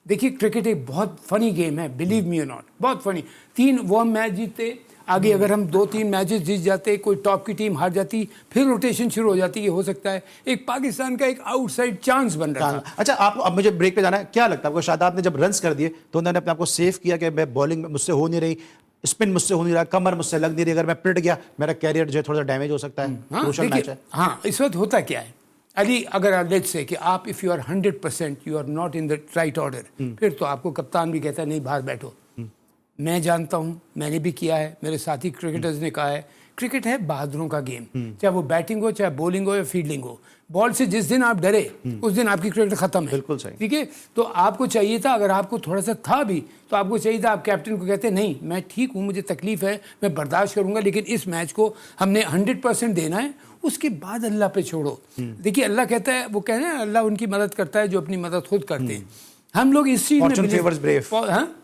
देखिए क्रिकेट एक बहुत फनी गेम है, बिलीव मी और नॉट, बहुत फनी, 3 वो हम मैच जीतते, आगे अगर हम 2-3 मैचेस जीत जाते, कोई टॉप की टीम हार जाती, फिर रोटेशन शुरू हो जाती, ये हो सकता है एक पाकिस्तान का एक आउटसाइड चांस बन रहा था। अच्छा, आपको अब मुझे ब्रेक पे जाना है, क्या लगता है आपको शादाब ने जब रन्स कर दिए तो उन्होंने अपने आप को सेफ किया कि मैं बॉलिंग मुझसे हो नहीं रही, स्पिन मुझसे हो नहीं रहा, कमर मुझसे लग नहीं रही, अगर मैं पिट गया मेरा कैरियर जो है थोड़ा सा डैमेज हो सकता है, क्रूशियल मैच है। हाँ, इस वक्त होता क्या है अली, अगर लेट्स से कि आप if you are 100% you are not in the right order, फिर तो आपको कप्तान भी कहता है नहीं बाहर बैठो। मैं जानता हूँ, मैंने भी किया है, मेरे साथी क्रिकेटर्स ने कहा है, क्रिकेट है बहादुरों का गेम, चाहे वो बैटिंग हो, चाहे बॉलिंग हो या फील्डिंग हो, बॉल से जिस दिन आप डरे उस दिन आपकी क्रिकेट खत्म है। बिल्कुल सही। ठीक है, तो आपको चाहिए था, अगर आपको थोड़ा सा था भी तो आपको चाहिए था, आप कैप्टन को कहते नहीं मैं ठीक हूँ, मुझे तकलीफ है, मैं बर्दाश्त करूंगा, लेकिन इस मैच को हमने 100% देना है, उसके बाद अल्लाह पे छोड़ो। देखिए अल्लाह कहता है, वो कहते हैं अल्लाह उनकी मदद करता है जो अपनी मदद खुद करते हैं। हम लोग इस चीज में Fortune favors brave.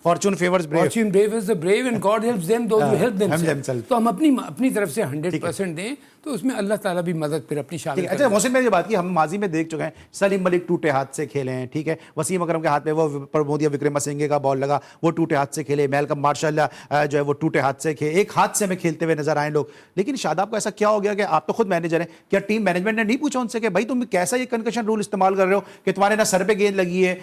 Fortune favors brave. Fortune favors the brave and God helps them those who help themselves. themselves. तो हम अपनी तरफ से 100% दें तो उसमें अल्लाह ताला भी मदद फिर अपनी शामिल। अच्छा मोहसिन भाई, ये बात की हम माजी में देख चुके हैं, सलीम मलिक टूटे हाथ से खेले हैं, ठीक है, वसीम अकरम के हाथ में वो प्रमोदिया विक्रमसिंघे का बॉल लगा, वो टूटे हाथ से खेले, मेलकम मार्शल जो है वो टूटे हाथ से खेले, एक हाथ से में खेलते हुए नजर आए लोग। लेकिन शादाब को ऐसा क्या हो गया कि आप तो खुद मैनेजर हैं, क्या टीम मैनेजमेंट ने नहीं पूछा उनसे कि भाई तुम कैसा ये कंकशन रूल इस्तेमाल कर रहे हो कि तुम्हारे ना सर पे गेंद लगी है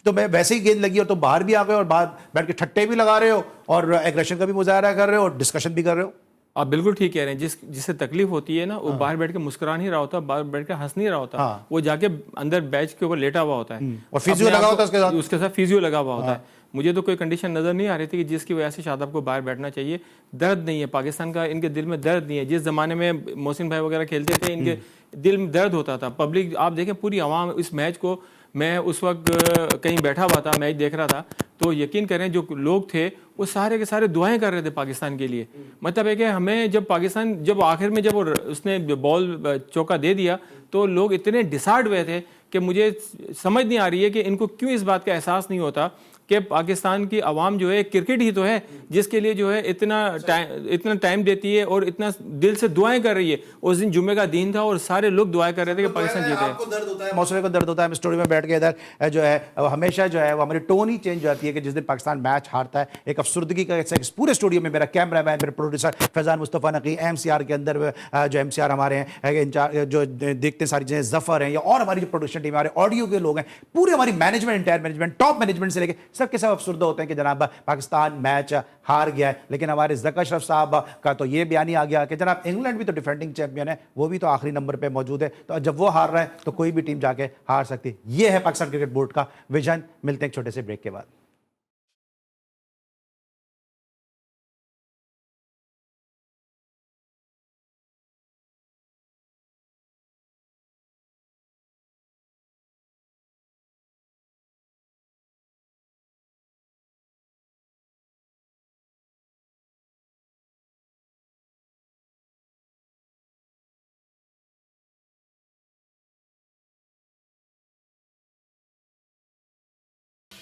तो मैं वैसे ही गेंद लगी और तो बाहर भी आ गए और बाहर बैठ के ठट्टे भी लगा रहे हो और एग्रेशन का भी मुजाहरा कर रहे हो और डिस्कशन भी कर रहे हो? आप बिल्कुल ठीक कह रहे हैं, जिससे तकलीफ होती है ना, वो बाहर बैठ के मुस्कुरा नहीं रहा होता, बाहर बैठ के हंस नहीं रहा होता, वो जाके अंदर बैच के ऊपर लेटा हुआ होता है और फिजियो लगा होता है उसके साथ फिजियो लगा हुआ होता है। मुझे तो कोई कंडीशन नजर नहीं आ रही थी कि जिसकी वजह से शादाब को बाहर बैठना चाहिए। दर्द नहीं है पाकिस्तान का, इनके दिल में दर्द नहीं है। जिस जमाने में मोहसिन भाई वगैरह खेलते थे, इनके दिल में दर्द होता था। पब्लिक आप देखें, पूरी आवाम इस मैच को, मैं उस वक्त कहीं बैठा हुआ था, मैच देख रहा था, तो यकीन करें जो लोग थे वो सारे के सारे दुआएं कर रहे थे पाकिस्तान के लिए। मतलब है कि हमें जब पाकिस्तान, जब आखिर में जब उसने बॉल चौका दे दिया तो लोग इतने डिसार्ड हुए थे कि मुझे समझ नहीं आ रही है कि इनको क्यों इस बात का एहसास नहीं होता कि पाकिस्तान की आवाम जो है, क्रिकेट ही तो है जिसके लिए जो है इतना टाइम देती है और इतना दिल से दुआएं कर रही है। उस दिन जुम्मे का दिन था और सारे लोग दुआएं कर रहे थे कि पाकिस्तान जीते। आपको दर्द होता है, मौसम को दर्द होता है, हम स्टूडियो में बैठ के इधर जो है हमेशा जो है वो हमारी टोन ही चेंज हो जाती है कि जिस दिन पाकिस्तान मैच हारता है एक अफसुर्दगी का इस पूरे स्टूडियो में मेरा कैमरामैन, मेरे प्रोड्यूसर फैजान मुस्तफ़ा नकी, MCR के अंदर जो MCR हमारे हैं इंचार्ज जो देखते हैं सारी चीज़ें, जफ़र हैं या और हमारी जो प्रोडक्शन टीम, हमारे ऑडियो के लोग हैं, पूरे हमारी management, entire management, top management से लेकर सबके सब अफसुर्दा होते हैं कि जनाब पाकिस्तान मैच हार गया है। लेकिन हमारे ज़का अशरफ साहब का तो ये बयान ही आ गया कि जनाब इंग्लैंड भी तो डिफेंडिंग चैंपियन है, वो भी तो आखिरी नंबर पे मौजूद है, तो जब वो हार रहा है तो कोई भी टीम जाके हार सकती है। ये है पाकिस्तान क्रिकेट बोर्ड का विजन। मिलते हैं एक छोटे से ब्रेक के बाद।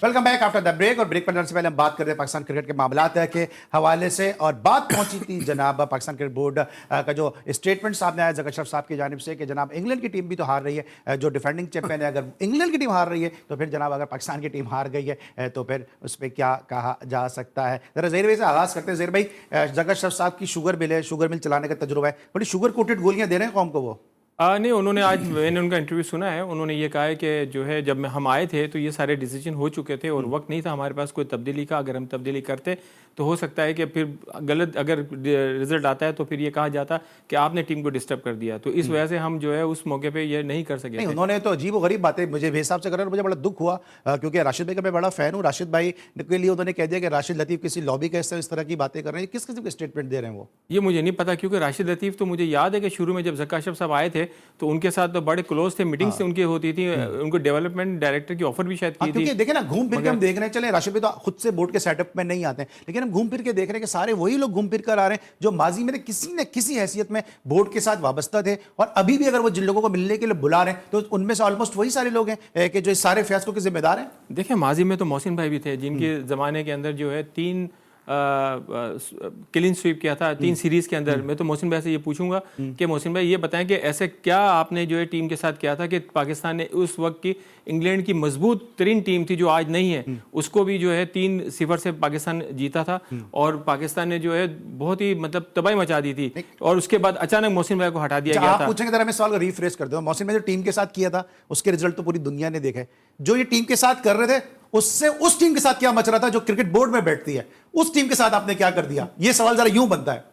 Welcome back after the break. और ब्रेक पर जाने से पहले हम बात करते हैं पाकिस्तान क्रिकेट के मामलात के हवाले से, और बात पहुंची थी जनाब पाकिस्तान क्रिकेट बोर्ड का जो स्टेटमेंट सामने आया जग अशरफ साहब की जानिब से कि जनाब इंग्लैंड की टीम भी तो हार रही है, जो डिफेंडिंग चैंपियन है। अगर इंग्लैंड की टीम हार रही है तो फिर जनाब अगर पाकिस्तान की टीम हार गई है तो फिर उस पर क्या कहा जा सकता है। जरा ज़हीर भाई से आगाज़ करते हैं। ज़हीर भाई, जग अशरफ साहब की शुगर मिल है, शुगर मिल चलाने का तजुर्बा है, बड़ी शुगर कोटेड गोलियां दे रहे हैं कौम को वो। नहीं, उन्होंने आज मैंने उनका इंटरव्यू सुना है, उन्होंने ये कहा है कि जो है जब हम आए थे तो ये सारे डिसीजन हो चुके थे और वक्त नहीं था हमारे पास कोई तब्दीली का। अगर हम तब्दीली करते तो हो सकता है कि फिर गलत अगर रिजल्ट आता है तो फिर ये कहा जाता कि आपने टीम को डिस्टर्ब कर दिया, तो इस वजह से हम जो है उस मौके पे ये नहीं कर सके। नहीं, उन्होंने तो अजीब व गरीब बातें मुझे हिसाब से कर रहे हैं, मुझे बड़ा दुख हुआ क्योंकि राशिद भाई का मैं बड़ा फैन हूँ। राशिद भाई के लिए उन्होंने कह दिया कि राशिद लतीफ़ किसी लॉबी के इस तरह की बातें कर रहे हैं। किस किस्म के स्टेटमेंट दे रहे हैं वो, ये मुझे नहीं पता, क्योंकि राशिद लतीफ़ तो मुझे याद है कि शुरू में जब ज़का अशरफ साहब आए थे तो उनके साथ तो बड़े क्लोज थे, मीटिंग्स उनकी होती थी, उनको डेवलपमेंट डायरेक्टर की ऑफर भी शायद की थी। क्योंकि देखें ना, घूम फिर के हम देख रहे हैं, चले राशिद भाई तो खुद से बोर्ड के सेटअप में नहीं आते हैं, लेकिन हम घूम फिर के देख रहे हैं कि सारे वही लोग घूम फिर कर आ रहे हैं जो माजी में किसी न किसी हैसियत में बोर्ड के साथ वाबस्ता थे, और अभी भी अगर वो जिन लोगों को मिलने के लिए बुला रहे हैं तो उनमें से ऑलमोस्ट वही सारे लोग हैं कि जो इस सारे फैसलों के जिम्मेदार हैं। देखिए, माजी में तो मोहसिन भाई भी थे जिनके ज़माने के अंदर जो है 3 क्लीन स्वीप किया था 3 सीरीज के अंदर। मैं तो मोहसिन भाई से ये पूछूंगा कि मोहसिन भाई ये बताएं कि ऐसे क्या आपने जो है टीम के साथ किया था कि पाकिस्तान ने उस वक्त की इंग्लैंड की मजबूत तरीन टीम थी जो आज नहीं है, उसको भी जो है 3-0 से पाकिस्तान जीता था, और पाकिस्तान ने जो है बहुत ही मतलब तबाही मचा दी थी, और उसके बाद अचानक मोहसिन भाई को हटा दिया गया था। आप पूछेंगे जरा मैं सवाल को रिफ्रेश कर दूं। मोहसिन भाई जो टीम के साथ किया था उसके रिजल्ट तो पूरी दुनिया ने देखा है। जो ये टीम के साथ कर रहे थे उससे उस टीम के साथ क्या मच रहा था जो क्रिकेट बोर्ड में बैठती है, उस टीम के साथ आपने क्या कर दिया? ये सवाल जरा यूं बनता है।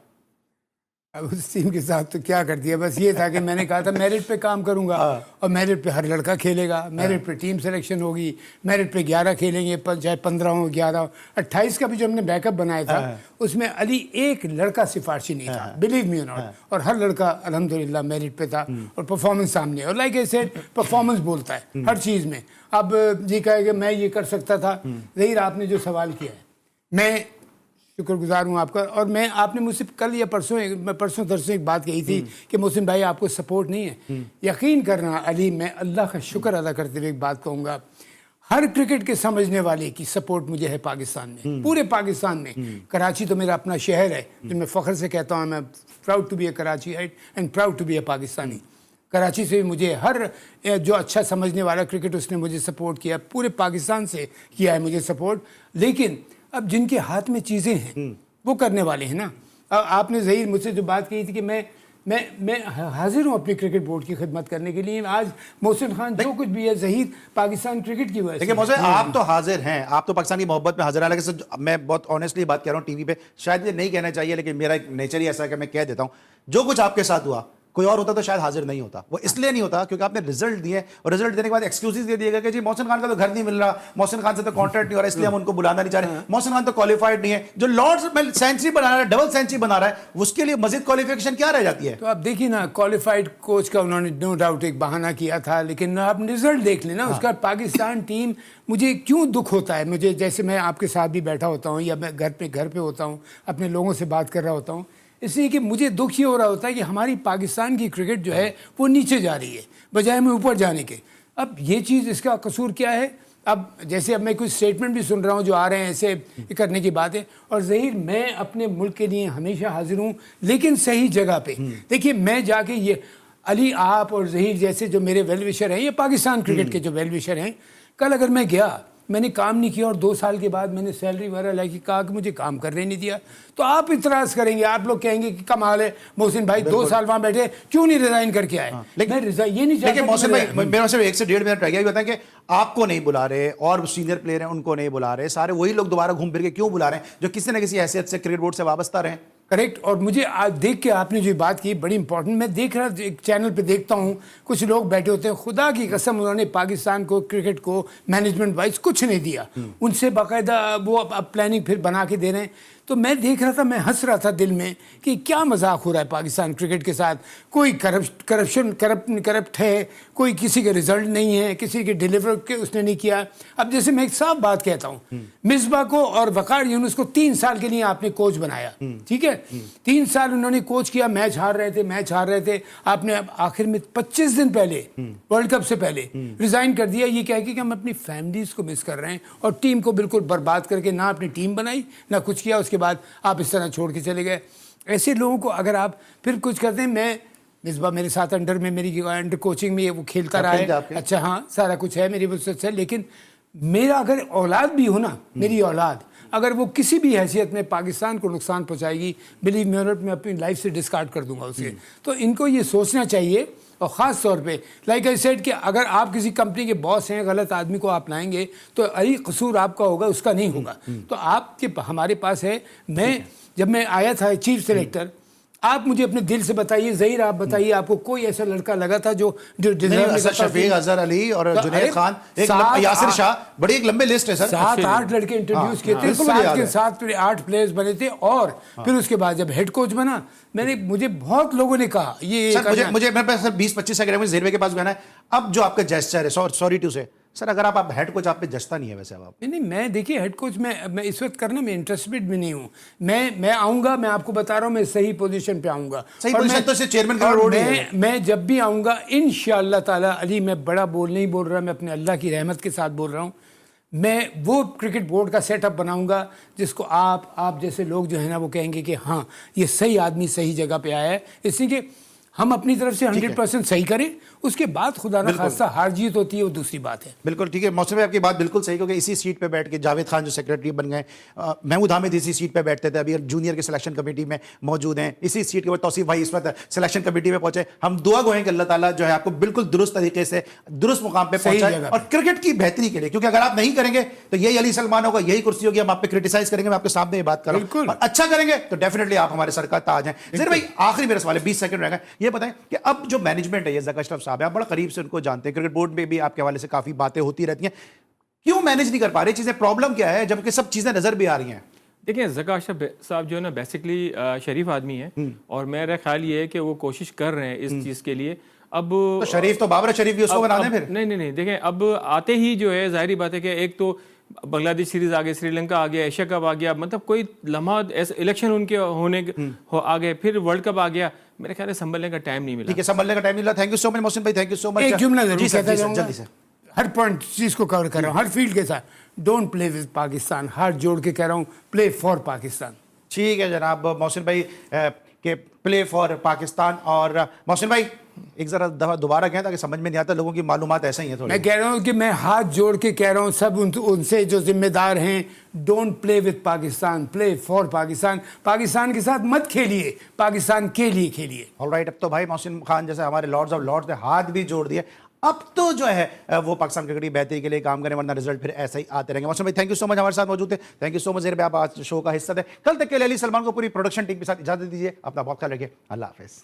अब उस टीम के साथ तो क्या कर दिया, बस ये था कि मैंने कहा था मेरिट पे काम करूंगा, और मेरिट पे हर लड़का खेलेगा, मेरिट पे टीम सिलेक्शन होगी, मेरिट पे 11 खेलेंगे, चाहे 15 हो 11 हो। 28 का भी जो हमने बैकअप बनाया था उसमें अली एक लड़का सिफारशी नहीं था, बिलीव मी नॉट, और हर लड़का अल्हम्दुलिल्लाह मेरिट पे था और परफॉर्मेंस सामने। और लाइक आई सेड, परफॉर्मेंस बोलता है हर चीज़ में। अब जी कहे कि मैं ये कर सकता था, ज़हीर आपने जो सवाल किया है मैं शुक्रगुजार हूँ आपका। और मैं आपने मुझसे कल या परसों तरसों एक बात कही थी कि मोहसिन भाई आपको सपोर्ट नहीं है। यकीन करना अली, मैं अल्लाह का शुक्र अदा करते हुए एक बात कहूँगा, हर क्रिकेट के समझने वाले की सपोर्ट मुझे है पाकिस्तान में, पूरे पाकिस्तान में। कराची तो मेरा अपना शहर है जो मैं फ़ख्र से कहता हूँ, मैं proud to be a Karachi and proud to be a Pakistani. Karachi से भी मुझे हर जो अच्छा समझने वाला क्रिकेट उसने मुझे सपोर्ट किया, पूरे पाकिस्तान से किया है मुझे सपोर्ट। लेकिन अब जिनके हाथ में चीज़ें हैं वो करने वाले हैं ना। आपने ज़हीर मुझसे जो बात कही थी कि मैं हाजिर हूँ अपनी क्रिकेट बोर्ड की खिदमत करने के लिए। आज मोहसिन खान जो कुछ भी है ज़हीर पाकिस्तान क्रिकेट की वजह से। देखिए मोहसिन, आप तो हाजिर हैं, आप तो पाकिस्तान की मोहब्बत में हाजिर हैं, लेकिन मैं बहुत ऑनेस्टली बात कर रहा हूँ टीवी पे, शायद ये नहीं कहना चाहिए लेकिन मेरा एक नेचर ही ऐसा है कि मैं कह देता हूँ, जो कुछ आपके साथ हुआ कोई और होता तो शायद हाजिर नहीं होता। वो इसलिए नहीं होता क्योंकि आपने रिजल्ट दिए, और रिजल्ट देने के बाद एक्सक्यूजेस दे दिए गए कि जी मोहसिन खान का तो घर नहीं मिल रहा, मोहसिन खान से तो कॉन्ट्रैक्ट नहीं हो रहा, इसलिए हम उनको बुलाना नहीं चाह रहे, मोहसिन खान तो क्वालिफाइड नहीं है। जो लॉर्ड्स में सेंचुरी बना रहा है, डबल सेंचुरी बना रहा है, उसके लिए मजीद क्वालिफिकेशन क्या रह जाती है? तो आप देखिए ना, क्वालिफाइड कोच का उन्होंने नो डाउट एक बहाना किया था, लेकिन आप रिजल्ट देख लेना उसका। पाकिस्तान टीम, मुझे क्यों दुख होता है, मुझे जैसे मैं आपके साथ भी बैठा होता हूँ या मैं घर पे होता हूँ, अपने लोगों से बात कर रहा होता हूँ, इसलिए कि मुझे दुख ये हो रहा होता है कि हमारी पाकिस्तान की क्रिकेट जो है वो नीचे जा रही है बजाय में ऊपर जाने के। अब ये चीज़, इसका कसूर क्या है? अब जैसे अब मैं कुछ स्टेटमेंट भी सुन रहा हूँ जो आ रहे हैं ऐसे करने की बात है, और ज़हीर मैं अपने मुल्क के लिए हमेशा हाजिर हूँ, लेकिन सही जगह पे। देखिए, मैं जाके ये अली, आप और ज़हीर जैसे जो मेरे वेल विशर हैं, ये पाकिस्तान क्रिकेट के जो वेल विशर हैं, कल अगर मैं गया, मैंने काम नहीं किया और 2 साल के बाद मैंने सैलरी वगैरह लाके कहा कि मुझे काम करने नहीं दिया, तो आप इतराज़ करेंगे, आप लोग कहेंगे कि कमाल है मोहसिन भाई 2 साल वहाँ बैठे, क्यों नहीं रिजाइन करके आए? लेकिन मैं रिजाइन ये नहीं चाहता। मोहसिन भाई, मेरा सिर्फ 1 से 1.5 मिनट रह गया, बताएं कि आपको नहीं बुला रहे और सीनियर प्लेयर हैं उनको नहीं बुला रहे, सारे वही लोग दोबारा घूम फिर के क्यों बुला रहे हैं जो किसी न किसी हैसियत से क्रिकेट बोर्ड से वाबस्ता रहे? करेक्ट। और मुझे आज देख के आपने जो बात की बड़ी इंपॉर्टेंट, मैं देख रहा एक चैनल पे देखता हूँ कुछ लोग बैठे होते हैं, खुदा की कसम उन्होंने पाकिस्तान को क्रिकेट को मैनेजमेंट वाइज कुछ नहीं दिया, उनसे बाकायदा वो अब प्लानिंग फिर बना के दे रहे हैं। तो मैं देख रहा था, मैं हंस रहा था दिल में कि क्या मजाक हो रहा है पाकिस्तान क्रिकेट के साथ। कोई करप्ट है, कोई किसी के रिजल्ट नहीं है, किसी के डिलीवर के उसने नहीं किया। अब जैसे मैं एक साफ बात कहता हूँ, मिसबा को और वकार यूनुस को 3 साल के लिए आपने कोच बनाया, ठीक है, 3 साल उन्होंने कोच किया, मैच हार रहे थे। आपने अब आखिर में 25 दिन पहले, वर्ल्ड कप से पहले रिजाइन कर दिया, ये कह के कि हम अपनी फैमिलीज को मिस कर रहे हैं, और टीम को बिल्कुल बर्बाद करके ना अपनी टीम बनाई ना कुछ किया। उसके बाद आप इस तरह छोड़ के चले गए। ऐसे लोगों को अगर आप फिर कुछ करते हैं, मैं मिसबा मेरे साथ अंडर में, मेरी अंडर कोचिंग में वो खेलता रहा है, अच्छा हाँ सारा कुछ है मेरी वजह से। लेकिन मेरा अगर औलाद भी हो ना, मेरी औलाद अगर वो किसी भी हैसियत में पाकिस्तान को नुकसान पहुंचाएगी, बिलीव मी और मैं अपनी लाइफ से डिस्कार्ड कर दूंगा उसे। तो इनको ये सोचना चाहिए, और ख़ास तौर पे लाइक आई सेड कि अगर आप किसी कंपनी के बॉस हैं, गलत आदमी को आप लाएंगे तो अरे कसूर आपका होगा, उसका नहीं होगा। तो आपके हमारे पास है, जब मैं आया था चीफ सेलेक्टर, आप मुझे अपने दिल से बताइए, ज़हीर आप बताइए, आपको कोई ऐसा लड़का लगा था जो शफीक, अजहर अली और जुनैद खान, यासिर शाह, बड़ी एक लंबे लिस्ट है सर। 7-8 लड़के इंट्रोड्यूस किए थे, 7 के 8 प्लेयर्स बने थे। और फिर उसके बाद जब हेड कोच बना, मुझे बहुत लोगों ने कहा ये सर, मुझे मेरे पास 20-25 सेकंड में ज़हीर के पास गया है। अब जो आपका जेस्चर है, सॉरी टू से सर, अगर आप हेड कोच, आप पे जचता नहीं है वैसे। अब आप नहीं, मैं देखिए हेड कोच मैं इस वक्त करने में इंटरेस्टेड भी नहीं हूँ। मैं आऊँगा, मैं आपको बता रहा हूँ, मैं सही पोजीशन पे आऊँगा। सही पोजीशन तो चेयरमैन का रोड है। मैं जब भी आऊँगा इंशाअल्लाह ताला अली, मैं बड़ा नहीं बोल रहा, मैं अपने अल्लाह की रहमत के साथ बोल रहा हूँ, मैं वो क्रिकेट बोर्ड का सेटअप बनाऊंगा जिसको आप जैसे लोग जो है ना वो कहेंगे कि हाँ ये सही आदमी सही जगह पे आया है। इसलिए कि हम अपनी तरफ से 100% सही करें, उसके बाद खुदा ना खास्ता हार जीत होती है, वो दूसरी बात है। बिल्कुल ठीक है मौसम भाई, आपकी बात बिल्कुल सही, क्योंकि इसी सीट पे बैठ के जावेद खान जो सेक्रेटरी बन गए, महमूद हामिद इसी सीट पे बैठते थे, अभी जूनियर के सिलेक्शन कमेटी में मौजूद हैं। इसी सीट के बाद तौसीफ भाई इस वक्त सिलेक्शन कमेटी में पहुंचे। हम दुआ गो हैं कि अल्लाह ताला जो है आपको बिल्कुल दुरुस्त तरीके से दुरुस्त मुकाम पे पहुंचाए, और क्रिकेट की बेहतरी के लिए, क्योंकि अगर आप नहीं करेंगे तो यही अली सलमान होगा, यही कुर्सी होगी, हम आप पे क्रिटिसाइज करेंगे, मैं आपके सामने ये बात कर रहा हूं, और अच्छा करेंगे तो डेफिनेटली आप हमारे सर का ताज हैं। ज़हीर भाई, आखिरी मेरे सवाल 20 सेकंड रहेगा, ये बताएं कि अब जो मैनेजमेंट है, ये ज़का अशरफ साहब है, आप बड़ा करीब से उनको जानते हैं, क्रिकेट बोर्ड में भी आपके हवाले से काफी बातें होती रहती हैं, क्यों मैनेज नहीं कर पा रहे चीजें, प्रॉब्लम क्या है, जबकि सब चीजें नजर भी आ रही हैं? देखिए, ज़का अशरफ साहब जो है ना बेसिकली शरीफ आदमी है, और मेरा ख्याल ये है कि वो कोशिश कर रहे हैं इस चीज़ के लिए। अब तो शरीफ तो बाबर शरीफ भी उसको बना दें फिर। नहीं, देखें अब आते ही जो है जाहिर बात है कि एक तो बांग्लादेश सीरीज आ गए, श्रीलंका आ गया, एशिया कप आ गया, मतलब कोई लम्हा ऐसे इलेक्शन उनके आ गए, फिर वर्ल्ड कप आ गया, मेरे ख्याल से संभलने का टाइम नहीं मिला। ठीक है, संभलने का टाइम नहीं मिला। Thank you so much Mohsin भाई, थैंक यू सो मच। एक जुमला जरूर कहता जाऊंगा, जल्दी से, हर पॉइंट चीज को कवर कर रहा हूँ, हर फील्ड के साथ। डोंट प्ले विद पाकिस्तान, हाथ जोड़ के कह रहा हूँ, प्ले फॉर पाकिस्तान। ठीक है जनाब मोहसिन भाई के प्ले फॉर पाकिस्तान। और मोहसिन भाई एक जरा दोबारा कहें ताकि समझ में नहीं आता, लोगों की मालूमात ऐसा ही है थोड़ी। मैं कह रहा हूँ कि मैं हाथ जोड़ के कह रहा हूँ सब उनसे जो जिम्मेदार हैं, don't play with Pakistan, play for Pakistan. Pakistan के साथ मत खेलिए, पाकिस्तान के लिए खेलिए। ऑलराइट, अब तो भाई मोहसिन खान जैसे हमारे लॉर्ड्स ऑफ लॉर्ड्स ने हाथ भी जोड़ दिए, अब तो जो है वो पाकिस्तान क्रिकेट की बेहतरी के लिए काम करें, वरना रिजल्ट फिर ऐसे ही आते रहेंगे। मोहसिन भाई थैंक यू सो मच, हमारे साथ मौजूद थे। Thank you so much Zaheer भाई, आप आज शो का हिस्सा थे। कल तक के लिए अली सलमान को पूरी प्रोडक्शन टीम के साथ इजाजत दीजिए। अपना बहुत ख्याल रखिए, अल्लाह हाफिज़।